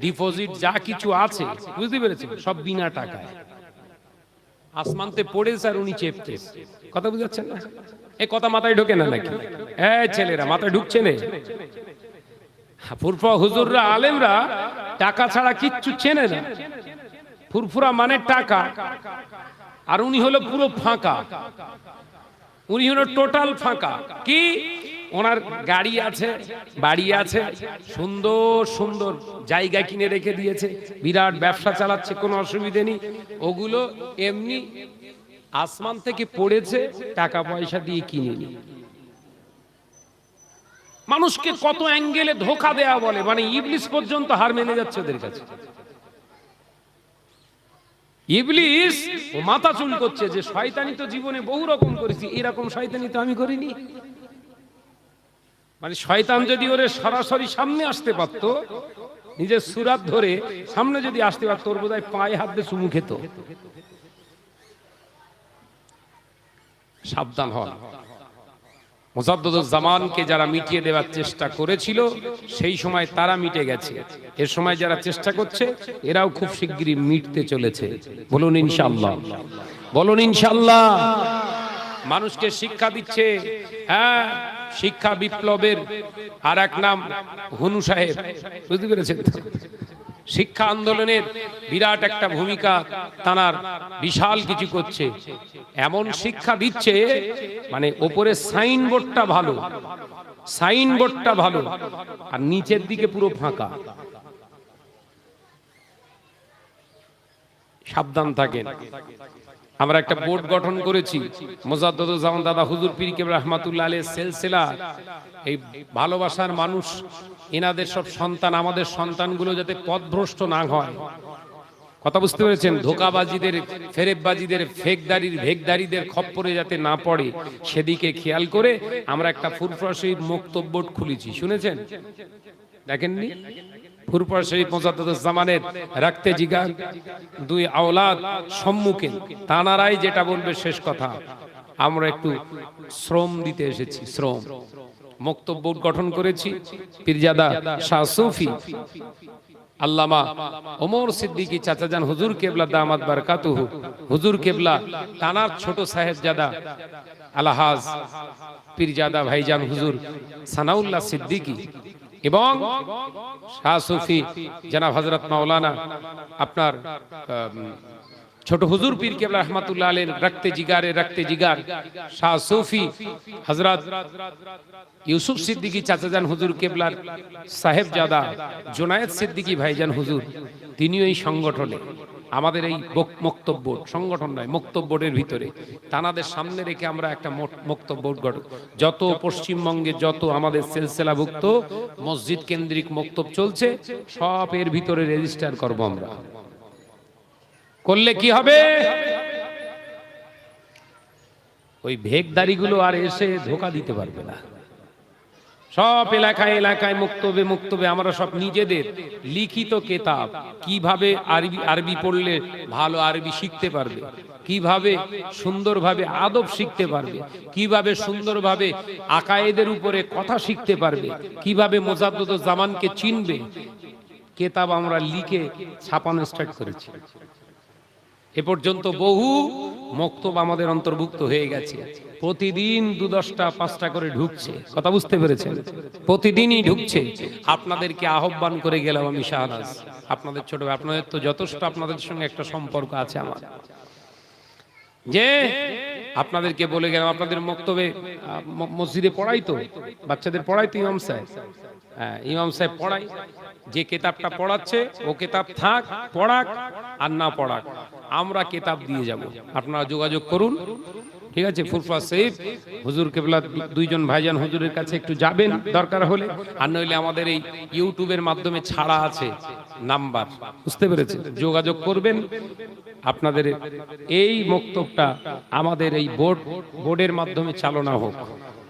ডিপোজিট যা কিছু আছে, বুঝতে পেরেছেন, সব বিনা টাকায় আসমানতে পড়েছে আর উনি চেপছে। কথা বুঝাচ্ছেন না? এই কথা মাথায় ঢোকে না নাকি? এই ছেলেরা মাথায় ঢুকছে না? ফুরফুরা হুজুররা আলেমরা টাকা ছাড়া কিচ্ছু চেনে না। ফুরফুরা মানে টাকা, আর উনি হলো পুরো ফাঁকা, উনি হলো টোটাল ফাঁকা। কি ওনার গাড়ি আছে, বাড়ি আছে, সুন্দর সুন্দর জায়গা কিনে রেখে দিয়েছে, বিরাট ব্যবসা চালাচ্ছে, কোনো অসুবিধে নেই। ওগুলো এমনি আসমান থেকে পড়েছে, টাকা পয়সা দিয়ে কিনেনি। মানুষকে কত অ্যাঙ্গেলে ধোকা দেয়া বলে, মানে ইবলিস পর্যন্ত হার মেনে যাচ্ছে ওদের কাছে। ইবলিস ও মাথা চুল করছে যে শয়তানি তো জীবনে বহু রকম করেছি, এরকম শয়তানি তো আমি করিনি। মানে শয়তান যদি ওরে সরাসরি সামনে আসতে পারতো, নিজের সুরাত ধরে সামনে যদি আসতে পারতো, ওর বোধহয় পায়ে হাত দিয়ে চুমু খেত। সাবধান হন। মুজাদ্দুজ্জামানকে যারা মিটিয়ে দেওয়ার চেষ্টা করেছিল সেই সময় তারা মিটে গেছে, এর সময় যারা চেষ্টা করছে এরাও খুব শিগগিরই মিটতে চলেছে। বলুন ইনশাআল্লাহ, বলুন ইনশাআল্লাহ। মানুষকে শিক্ষা দিচ্ছে, হ্যাঁ, শিক্ষা বিপ্লবের আর এক নাম হুনু সাহেব, বুঝতে পেরেছেন? শিক্ষা আন্দোলনের বিরাট একটা ভূমিকা তানার, বিশাল কিছু করছে, এমন শিক্ষা দিচ্ছে মানে ওপরে সাইনবোর্ডটা ভালো, সাইনবোর্ডটা ভালো, আর নিচের দিকে পুরো ফাঁকা। সাবধান থাকেন। আমরা একটা বোর্ড গঠন করেছি, মুজাদ্দুজ্জামান দাদা হুজুর পীর কেবলা রাহমাতুল্লাহ আলাইহির সিলসিলা, এই ভালোবাসার মানুষ, এনাদের সব সন্তান, আমাদের সন্তানগুলো যাতে পথভ্রষ্ট না হয়, কথা বুঝতে পেরেছেন? ধোকাবাজিদের, ফেরেববাজিদের, ফেকদারির, ভেকদারিদের খপ্পরে যাতে না পড়ে, সেদিকে খেয়াল করে আমরা একটা ফুরফুরা শরীফ মক্তব বোর্ড খুলেছি। শুনেছেন? দেখেননি? ফুরফুরা শরীফ মুজাদ্দুজ্জামানের রাখতে জিগার দুই আওলাদ সম্মুখে, তানারাই যেটা বলবে শেষ কথা। আমরা একটু শ্রম দিতে এসেছি, শ্রম। মক্তব বোর্ড গঠন করেছি, পীরজাদা শাহ সুফি আল্লামা ওমর সিদ্দিকী চাচাজান হুজুর কেবলা দামাত বারকাতুহু, হুজুর কেবলা তানার ছোট সাহেবজাদা আলহাজ পীরজাদা ভাইজান হুজুর সানাউল্লাহ সিদ্দিকী এবং শাহ সুফি জনাব হযরত মাওলানা আপনার ছোট হুজুর পীর কেবলা রহমাতুল্লাহ আলাইহির রাখতে জিগার শাহ সুফি হযরত ইউসুফ সিদ্দিকী চাচাজান হুজুর কেবলার সাহেবজাদা জুনায়েদ সিদ্দিকী ভাইজান হুজুর, তিনিও এই সংগঠনে, আমাদের এই মক্তব বোর্ড, সংগঠন নয়, মক্তব বোর্ডের ভিতরে তানাদের সামনে রেখে আমরা একটা মক্তব বোর্ড গঠন, যত পশ্চিমবঙ্গে যত আমাদের সিলসিলাভুক্ত মসজিদ কেন্দ্রিক মক্তব চলছে সব এর ভিতরে রেজিস্টার করব আমরা। করলে কি হবে? ওই ভেকদারিগুলো আর এসে ধোকা দিতে পারবে না। সব এলাকায় এলাকায় মক্তবে আমরা সব নিজেদের লিখিত কেতাব, কিভাবে আরবি পড়লে ভালো আরবি শিখতে পারবে, কিভাবে সুন্দরভাবে আদব শিখতে পারবে, কিভাবে সুন্দরভাবে আকায়েদের উপরে কথা শিখতে পারবে, কিভাবে মুজাদ্দুজ্জামানকে চিনবে, কেতাব আমরা লিখে ছাপানো স্টার্ট করেছি। এ পর্যন্ত বহু মক্তব আমাদের অন্তর্ভুক্ত হয়ে গেছে। প্রতিদিন 2-10টা 5টা করে ঢুকছে, কথা বুঝতে পেরেছেন? প্রতিদিনই ঢুকছে। আপনাদেরকে আহ্বান করে গেলাম আমি শাহনাজ, আপনাদের ছোট, আপনাদের তো যথেষ্ট, আপনাদের সঙ্গে একটা সম্পর্ক আছে আমার, যে আপনাদেরকে বলে গেলাম আপনাদের মক্তবে মসজিদে পড়াই তো, বাচ্চাদের পড়াই তো ইমাম সাহেব, হ্যাঁ ইমাম সাহেব পড়াই, যে কেতাবটা পড়াচ্ছে ও কেতাব থাক, পড়াক আর না পড়াক, আমরা কেতাব দিয়ে যাব, আপনারা যোগাযোগ করুন, ঠিক আছে? ফুরফুরা শরীফ হুজুর কেবলা দুইজন ভাইজান হুজুরের কাছে একটু যাবেন দরকার হলে, আর নইলে আমাদের এই ইউটিউবের মাধ্যমে ছাড়া আছে নাম্বার, বুঝতে পেরেছেন? যোগাযোগ করবেন। আপনাদের এই মক্তবটা আমাদের এই বোর্ডের মাধ্যমে চালনা হোক,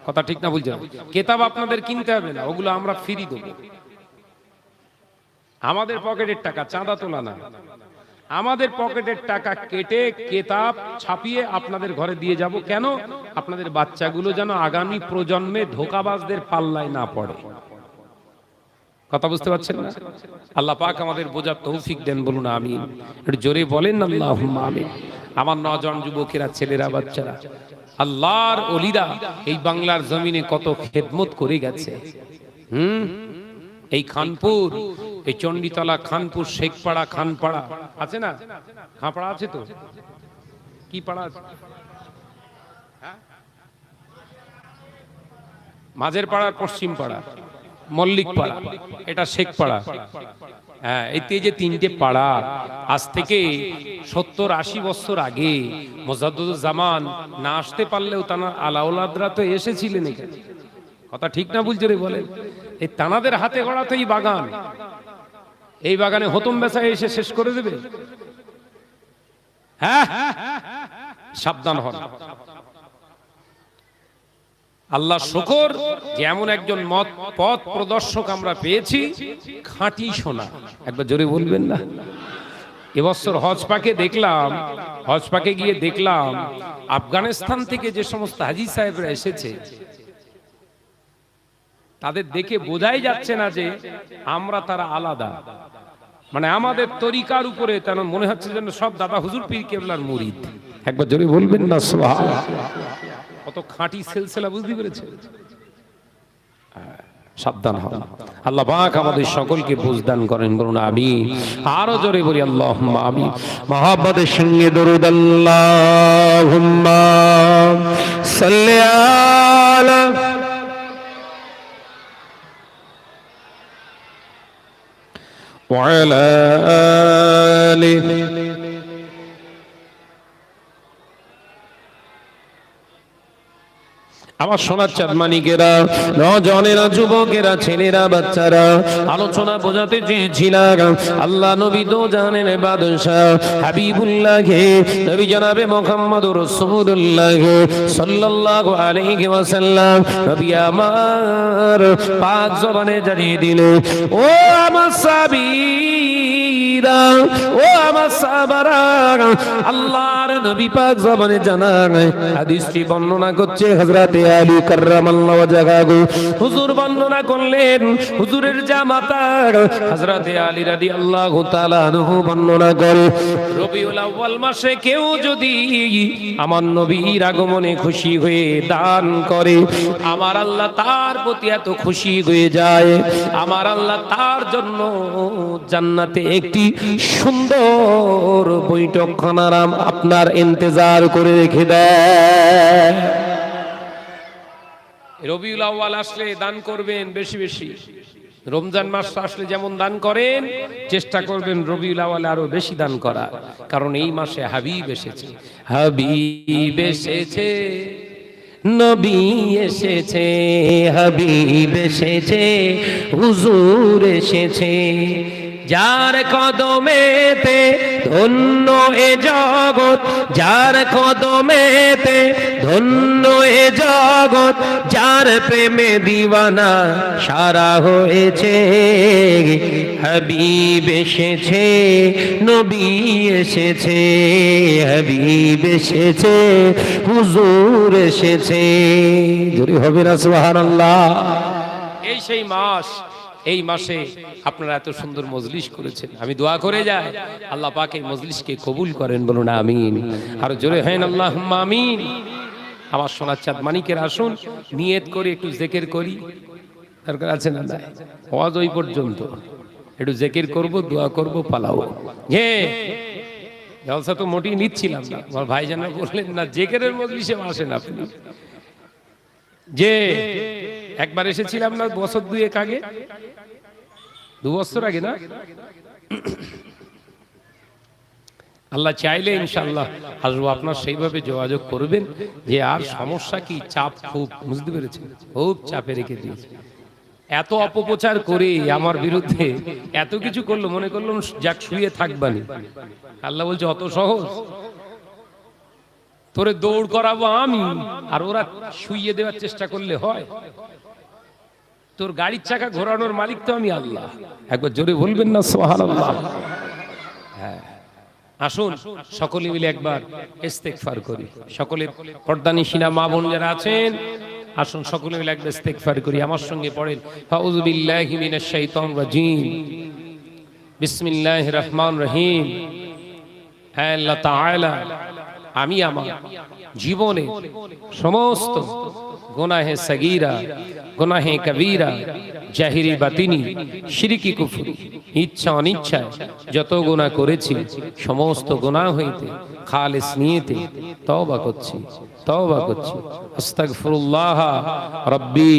কথা ঠিক না বুঝছেন? কেতাব আপনাদের কিনতে হবে না, ওগুলো আমরা ফ্রি দেব, আমাদের পকেটের টাকা, চাঁদা তোলা না, আমাদের পকেটের টাকা কেটে কেতাব ছাপিয়ে আপনাদের ঘরে দিয়ে যাব। কেন? আপনাদের বাচ্চাগুলো যেন আগামী প্রজন্মে ধোঁকাবাজদের পাল্লায় না পড়ে, কথা বুঝতে পারছেন না? আল্লাহ পাক আমাদের বোঝার তৌফিক দেন, বলুন আমিন। একটু জোরে বলেন আল্লাহুম্মা আমিন। আমার নওজোয়ান যুবকেরা, ছেলেরা, বাচ্চারা, আল্লাহর ওলিরা এই বাংলার জমিনে কত খেদমত করে গেছে। এই খানপুর, এই চণ্ডীতলা, খানপুর, শেখপাড়া, খানপাড়া আছে না? খানপাড়া আছে তো, কি পাড়া আছে? মাঝের পাড়ার পশ্চিম পাড়া, মল্লিক পাড়া, এটা শেখ পাড়া। হ্যাঁ, এই যে তিনটে পাড়া আজ থেকে 70-80 বছর আগে মুজাদ্দুজ্জামান না আসতে পারলেও তারা আলাউলাদরা তো এসেছিলেন এখানে। কথা ঠিক না ভুল জোরে বলেন? এই তানাদের হাতে গড়া তো এই বাগান, এই বাগানে হতম বেচা এসে শেষ করে দেবে। হ্যাঁ, সাবধান হন। আল্লাহ শুকর যে এমন একজন পথ প্রদর্শক আমরা পেয়েছি, খাঁটি সোনা। একবার জোরে বলবেন না? এবছর হজ পাকে দেখলাম, হজ পাকে গিয়ে দেখলাম আফগানিস্তান থেকে যে সমস্ত হাজী সাহেবরা এসেছে, তাদের দেখে বোঝাই যাচ্ছে না যে আমরা তারা আলাদা। মানে আমাদের তরিকার উপরে তেন মনে হচ্ছে যেন সব দাদা হুজুর পীর কেবলার মুরিদ। একবার জোরে বলবেন না সুবহানাল্লাহ? কত খাঁটি সিলসিলা, বুঝতে পেরেছেন? সাবধান হন। আল্লাহ পাক আমাদের সকলকে বুঝদান করেন, বলুন আমিন। আরো জোরে বলি আল্লাহুম্মা আমিন। মহব্বতের সঙ্গে দরুদ আল্লাহুম্মা সাল্লি আলা ওয়া আলা আলিহি। আমার সোনার চাঁদমানিকেরা, নজনেরা, যুবকেরা, ছেলেরা, বাচ্চারা, আলোচনা বোঝাতে চেয়েছিলাম আল্লাহ নবী তো জানেন বাদশাহ হাবিবুল্লাহকে, নবী জনাবে মুহাম্মদুর রাসূলুল্লাহ সাল্লাল্লাহু আলাইহি ওয়াসাল্লাম নবী আমার পাক জবানে জানিয়ে দিলেন, ও আমার সাহাবীরা, ও আমার সাহাবারা, আল্লাহর নবী পাক জবানে জানান। হাদিসটি বর্ণনা করছে হযরত আলী কাররামাল্লাহু ওয়াজহাহু। হুজুর বর্ণনা করলেন, হুজুরের জামাতা হযরত আলী রাদিয়াল্লাহু তাআলা আনহু বর্ণনা করে, রবিউল আউয়াল মাসে কেউ যদি আমার নবীর আগমনে খুশি হয়ে দান করে, আমার আল্লাহ তার প্রতি এত খুশি হয়ে যায়, আমার আল্লাহ তার জন্য জান্নাতে একটি সুন্দর বৈঠকখানার আপনার ইন্তজার করে রেখে দেয়। রবিউল আউয়াল আসলে দান করবেন বেশি বেশি। রমজান মাস আসলে যেমন দান করেন, চেষ্টা করবেন রবিউল আউয়ালে আরো বেশি দান করা, কারণ এই মাসে হাবিব এসেছে, হাবিব এসেছে, নবী এসেছে, হাবিব এসেছে, হুজুর এসেছে, যার কদমেতে ধন্য এ জগৎ, যার কদমেতে ধন্য এ জগৎ, যার প্রেমে দিওয়ানা সারা হয়েছে, হাবিব এসেছে, নবী এসেছে, হাবিব এসেছে, হুজুর এসেছে। জোরে হবে না সুবহানাল্লাহ? এই সেই মাস, এই মাসে আপনারা এত সুন্দর মজলিস করেছেন। আমি দোয়া করে যাই আল্লাহ পাক এই মজলিসকে কবুল করেন, বলুন আমিন। আর জোরে হেন আল্লাহুম্মা আমিন। আমার সোনার চাঁদ মানিকের আসুন, নিয়ত করে একটু জিকির করি। দরকার আছে না? ওয়াজ ওই পর্যন্ত, একটু জিকির করব, দোয়া করব, পালাও। হ্যাঁ, জলসা তো মোটেই নিচ্ছিলাম না। আমার ভাইজানরা বললেন না জিকিরের মজলিসে আসেন আপনি। যে একবার এসেছিলাম না বছর দুয়েক আগে, 2 বছর আগে না, আল্লাহ চাইলে ইনশাআল্লাহ আসবো। আপনার সেইভাবে যোগাযোগ করবেন যে আর সমস্যা কি, চাপ খুব, বুঝতে পেরেছেন? খুব চাপে রেখে দিয়েছে। এত অপপ্রচার করে আমার বিরুদ্ধে এত কিছু করলো, মনে করলাম যাক শুয়ে থাকবানি। আল্লাহ বলছে অত সহজ? তোরে দৌড় করাবো আমি, আর ওরা শুইয়ে দেওয়ার চেষ্টা করলে হয়? তোর গাড়ির চাকা ঘোরানোর মালিক তো আমি আল্লাহ। একবার জোরে বলবেন না সুবহানাল্লাহ? হ্যাঁ, আসুন সকলে মিলে একবার ইস্তেগফার করি। সকলে পর্দানিশিনা মা বোন যারা আছেন, আসুন সকলে মিলে একবার ইস্তেগফার করি। আমার সঙ্গে পড়েন, আউযু বিল্লাহি মিনাশ শাইতানির রাজীম, বিসমিল্লাহির রহমানির রহিম। হে আল্লাহ তাআলা, আমি আমার জীবনে সমস্ত গুনাহে সগীরা, গুনাহে কবীরা, জাহিরি বাতিনি, শিরকি কুফরি, ইচ্ছা অনিচ্ছায় যত গুনাহ করেছি, সমস্ত গুনাহ হইতে খালিস নিয়তে তওবা করছি। তওবা করছি, আস্তাগফিরুল্লাহ রাব্বি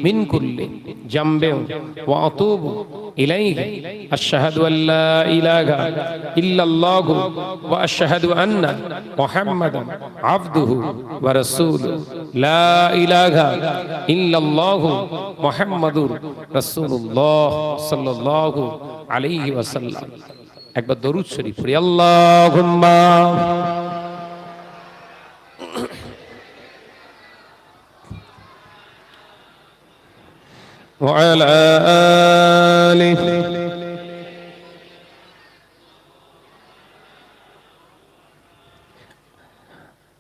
মিন কুল্লি জামবিন ওয়া আতুবু ইলাইহি, আশহাদু আল্লা ইলাহা ইল্লাল্লাহু ওয়া আশহাদু আন্না মুহাম্মাদান আবদুহু ওয়া রাসূলুহু, লা ইলাহা ইল্লাল্লাহু মুহাম্মাদুর রাসূলুল্লাহ সাল্লাল্লাহু আলাইহি ওয়াসাল্লাম। একবার দরুদ শরীফ পড়ি। আল্লাহুম্মা ওয়া আলা আলিহি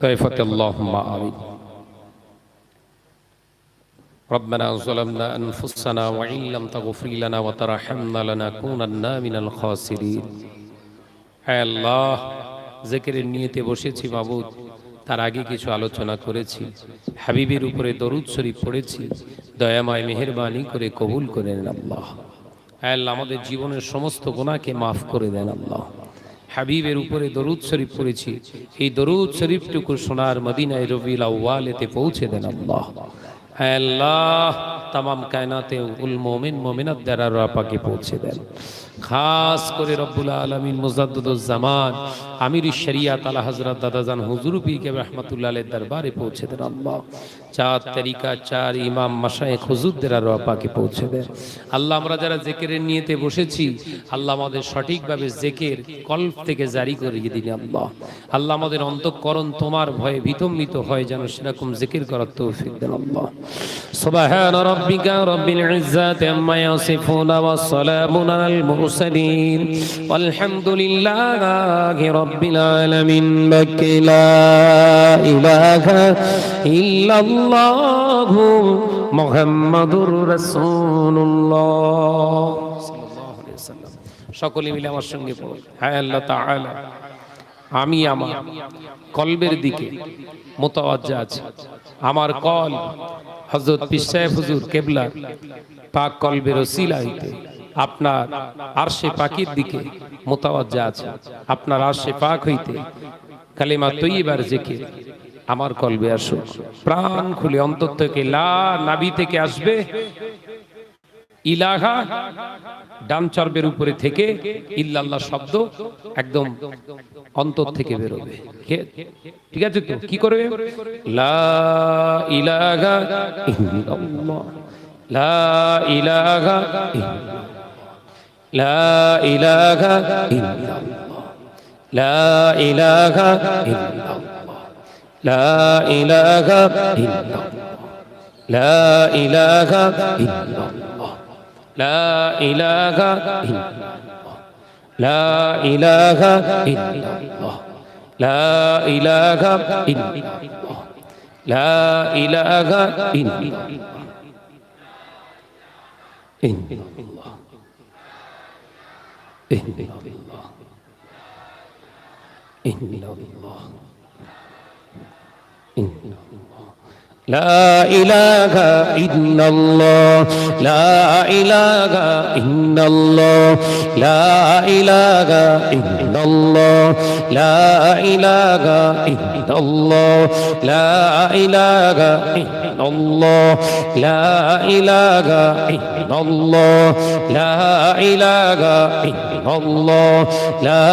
কাইফাত আল্লাহুম্মা আমিন। ربنا ظلمنا أنفسنا وإن لم تغفر لنا وترحمنا لنكونن من الخاسرين। হে আল্লাহ, জিকিরের নিয়তে বসেছি মাবুদ, তার আগে কিছু আলোচনা করেছি, হাবিবের উপরে দরুদ শরীফ পড়েছি, দয়াময় মেহেরবানি করে কবুল করে নেন আল্লাহ। হে আল্লাহ, আমাদের জীবনের সমস্ত গুনাহকে মাফ করে দেন আল্লাহ। হাবিবের উপরে দরুদ শরীফ পড়েছি, এই দরুদ শরীফটুকু সোনার মদিনায় রবিউল আউয়ালেতে পৌঁছে দেন আল্লাহ। হে আল্লাহ, তামাম কায়নাতে উল মুমিন মুমিনাত দ্বারা পাকে পৌঁছে দেন। খাস করে রব্বুল আলামিন মুজাদ্দিদুজ জামান আমিরুশ শরিয়াত আলা হযরত দাদাজান হুজুর পীর কে রাহমাতুল্লাহ আলাইহির দরবারে পৌঁছে দেন আল্লাহ। চার তরিকা, চার ইমাম মাশায়েখ হুজুরদের পাকে পৌঁছে দেন আল্লাহ। আমরা যারা জিকিরের নিয়তে বসেছি আল্লাহ, আমাদের সঠিকভাবে জিকির কলব থেকে জারি করিয়ে দিন আল্লাহ। আল্লাহ, আমাদের অন্তঃকরণ তোমার ভয়ে ভীতম্বিত হয় যেন সেরকম জিকির করার তৌফিক দেন আল্লাহ। সুবহান রাব্বিকা রাব্বিল ইজ্জাতি আম্মা ইয়াসিফুন ওয়া সালামুন আলাল মুরসালিন ওয়ালহামদুলিল্লাহি রাব্বিল আলামিন। লা ইলাহা ইল্লাল্লাহু মুহাম্মাদুর রাসূলুল্লাহ সাল্লাল্লাহু আলাইহি ওয়াসাল্লাম। সকলে মিলে আমার সঙ্গে পড়ুন। হে আল্লাহ তাআলা, আমি আমার কলবের দিকে মুতাওয়াজ্জা আছি। আমার কল হযরত পীর সাহেব হুজুর কেবলা পাক কলবের ওসিলা হইতে আপনার আরশে পাকের দিকে মুতাওয়াজ্জা আছে। আপনার আরশে পাক হইতে কালিমা তৈয়্যিবার জিকির আমার কলবে আসুক। প্রাণ খুলে অন্তর থেকে লা, নাভি থেকে আসবে ইলাহা, ডান চর্বের উপরে থেকে ইল্লাল্লাহ শব্দ একদম অন্তর থেকে বেরোবে। ঠিক আছে তো? কি করবে? লা ইলাহা ইল্লাল্লাহ, লা ইলাহা ইল্লাল্লাহ, লা ইলাহা ইল্লাল্লাহ, লা ইলাহা ইল্লাল্লাহ, লা ইলাহা ইল্লাল্লাহ, লা ইলাহা ইল্লাল্লাহ, লা ইলাহা ইল্লাল্লাহ, লা ইলাহা ইল্লাল্লাহ, লা ইলাহা ইল্লাল্লাহ, লা ইলাহা ইল্লাল্লাহ, ইল্লাল্লাহ, ইল্লাল্লাহ, ইল্লাল্লাহ, ইল্লাল্লাহ। লা ইলাহা ইল্লাল্লাহ, লা ইলাহা ইল্লাল্লাহ, লা ইলাহা ইল্লাল্লাহ, লা ইলাহা ইল্লাল্লাহ, লা ইলাহা ইল্লাল্লাহ, লা ইলাহা ইল্লাল্লাহ, লা ইলাহা ইল্লাল্লাহ, লা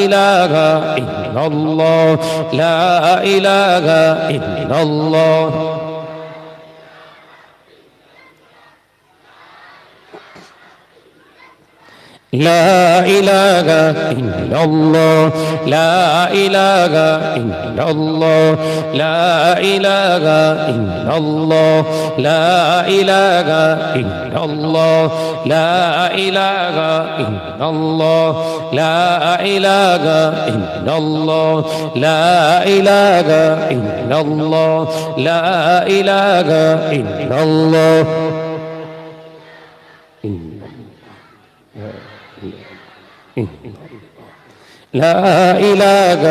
ইলাহা ইল্লাল্লাহ, লা ইলাহা ইল্লাল্লাহ। لا إله إلا الله، لا إله إلا الله، لا إله إلا الله، لا إله إلا الله، لا إله إلا الله، لا إله إلا الله، لا إله إلا الله، لا إله إلا الله. لا إله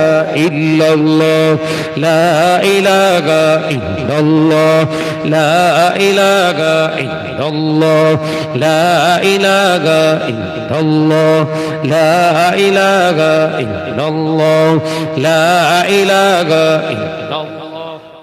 إلا الله، لا إله إلا الله، لا إله إلا الله، لا إله إلا الله، لا إله إلا الله، لا إله إلا الله.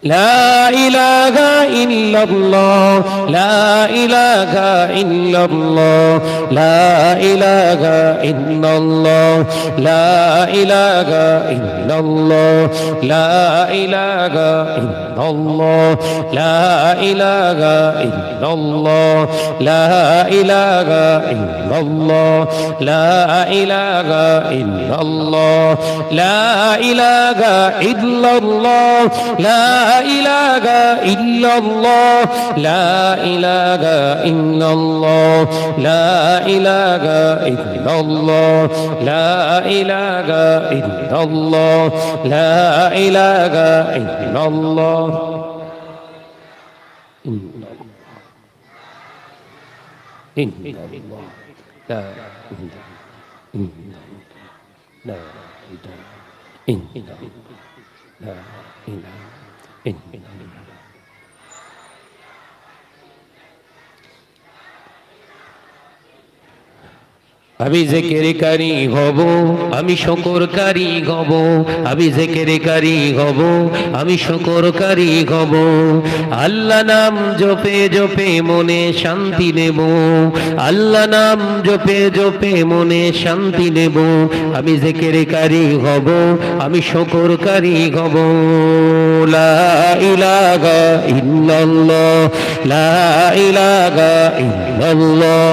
لا إله إلا الله لا إله إلا الله لا إله إلا الله لا إله إلا الله لا إله إلا الله لا إله إلا الله لا إله إلا الله لا إله إلا الله لا إله إلا الله لا إله إلا الله لا إله إلا الله لا إله إلا الله لا إله إلا الله لا إله إلا الله আমি জিকিরকারী হব আমি শুকরকারী হব আমি জিকিরকারী হব আমি শুকরকারী হব আল্লাহ নাম জপে জপে মনে শান্তি নেব আল্লাহ নাম জপে জপে মনে শান্তি নেব আমি জিকিরকারী হব আমি শুকরকারী হব লা ইলাহা ইল্লাল্লাহ লা ইলাহা ইল্লাল্লাহ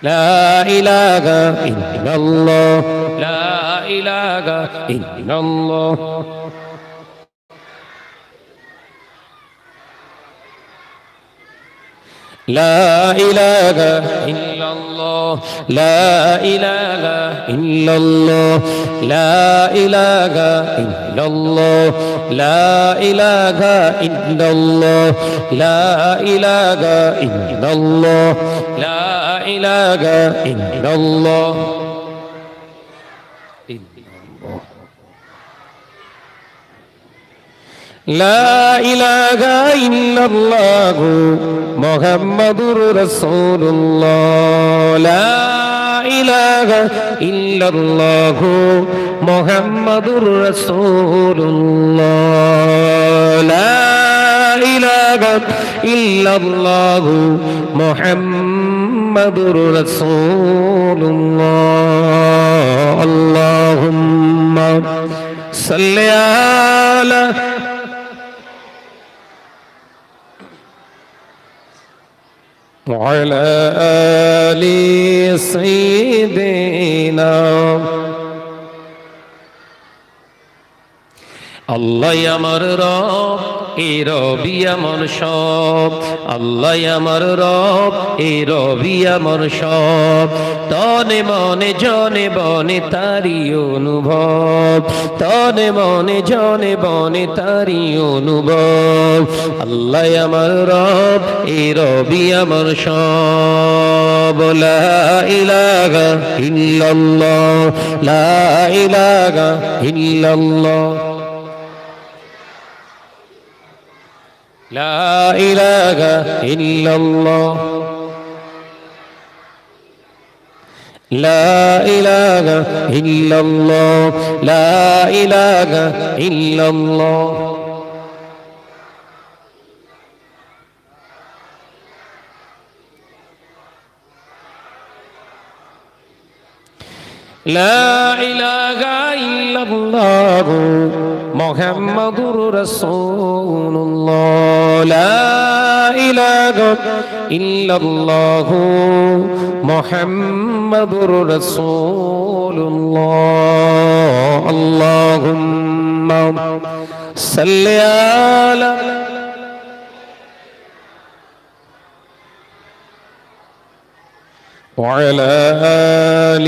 لا إله إلا الله لا إله إلا الله لا إله إلا الله لا إله إلا الله لا إله إلا الله لا إله إلا الله لا إله إلا الله لا إله إلا الله لا إله إلا الله محمد رسول الله لا إله إلا الله محمد رسول الله لا إله إلا الله محمد رسول الله اللهم صل على وعلى آل سيدنا আল্লাহ আমার রব এই রবি আমার সব আল্লাহ আমার রব এই রবি আমার সব তনে মনে জনে বনে তারি অনুভব তনে মনে জনে বনে তারি অনুভব আল্লাহ আমার রব এই রবি আমার সব লা ইলাহা ইল্লাল্লাহ লা ইলাহা ইল্লাল্লাহ لا إله إلا الله لا إله إلا الله لا إله إلا الله لا إله إلا الله محمد رسول الله لا إله إلا الله محمد رسول الله اللهم صل على وعلى آل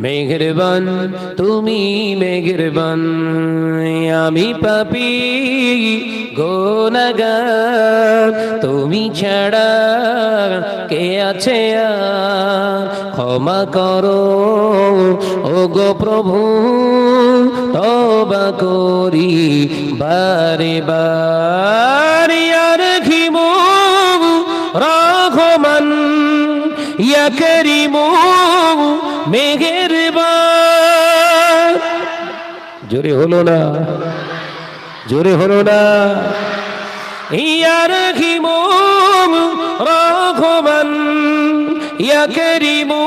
মেহেরবান তুমি মেহেরবান, আমি পাপী গুনাহগার, তুমি ছাড়া কে আছে আর, ক্ষমা করো ওগো প্রভু, তওবা করি বারে বার। ইয়া রহিমু রহমান, ইয়া করিমু মেহেরবান। জোরে হলো না, জোরে হলো না। ইয়া রহিমু রহমান, ইয়া করিমু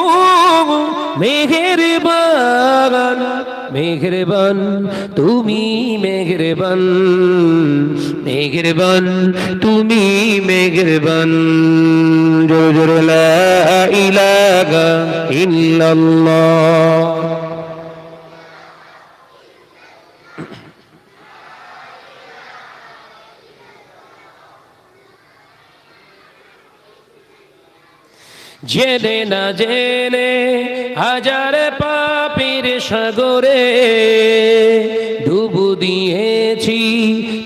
মেহেরবান, মেহেরবান তুমি মেহেরবান, মেহেরবান তুমি মেহেরবান। জোরে জোরে লা ইলাহা ইল্লাল্লাহ। জেনে না জেনে হাজার পাপীর সাগরে ডুবু দিয়েছি,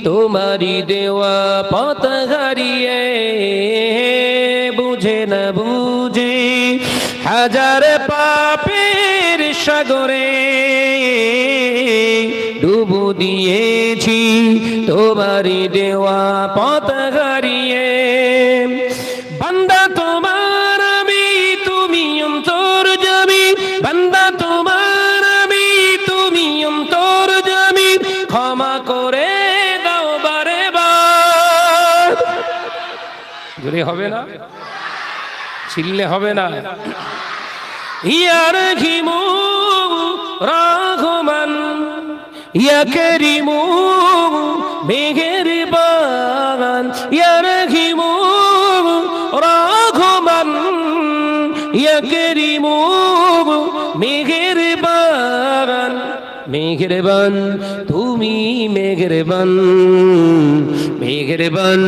তোমারই দেওয়া পথ হারিয়ে। বুঝে না বুঝে হাজার পাপীর সাগরে ডুবু দিয়েছি, তোমারই দেওয়া পথ হারিয়ে। বান্দা তোমার আমি, তুমি অন্তর্যামী, বান্দা তোমার আমি, তুমি অন্তর্যামী, ক্ষমা করে দাও বারে বার। জোরে হবে না, চিল্লে হবে না। ইয়া রহিমু রহমান, ইয়া করিমু মেহেরবান, ইয়া রহিমু রহমান, ইয়া করিমু মেহেরবান, মেহেরবান তুমি মেহেরবান, মেহেরবান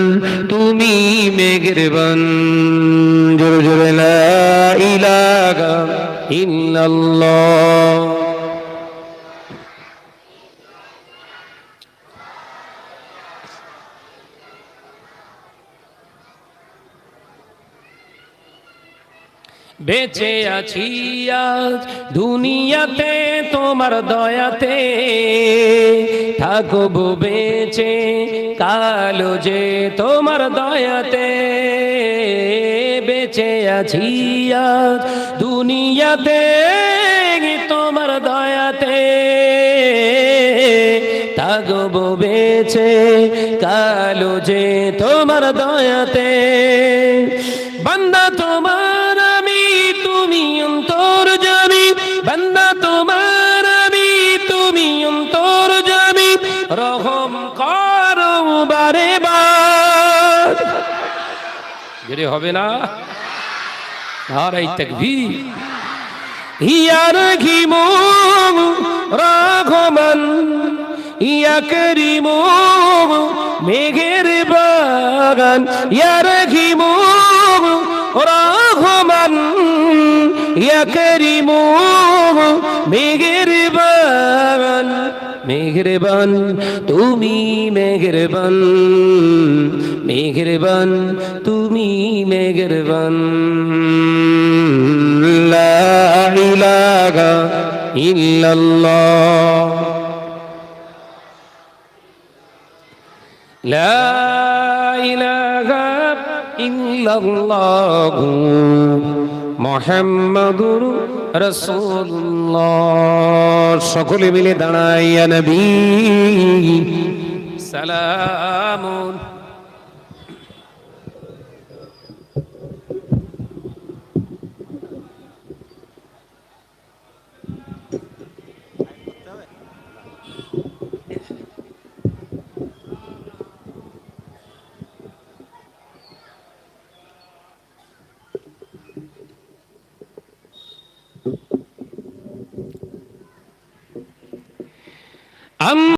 তুমি মেহেরবান। জোরে জোরে লা ইলাহা ইল্লাল্লাহ। বেঁচে আছি আজ দুনিয়াতে তোমার দয়াতে, থাকবো বেঁচে কালো যে তোমার দয়াতে। বেঁচে আছি আজ দুনিয়াতে তোমার দয়াতে, থাকবো বেঁচে কালো যে তোমার দয়াতে। বান্দা তোমার আমি, তুমি অন্তর্যামী, বান্দা তোমার আমি, তুমি অন্তর্যামী, রহম করো বারে বার। যদি হবে না, নারায়ে তাকবীর। ইয়া রহিমু রহমান, ইয়া করিমু মেহেরবান, ইয়া রহিমু রহমান, ইয়া করিমু মেহেরবান, মেহেরবান তুমি মেহেরবান, মেহেরবান তুমি মেহেরবান। লা ইলাহা ইল্লাল্লাহ, লা ইলাহা ইল্লাল্লাহ মুহাম্মাদুর রাসূলুল্লাহ। সকলে মিলে দাঁড়াইয়া নবী সালামুন।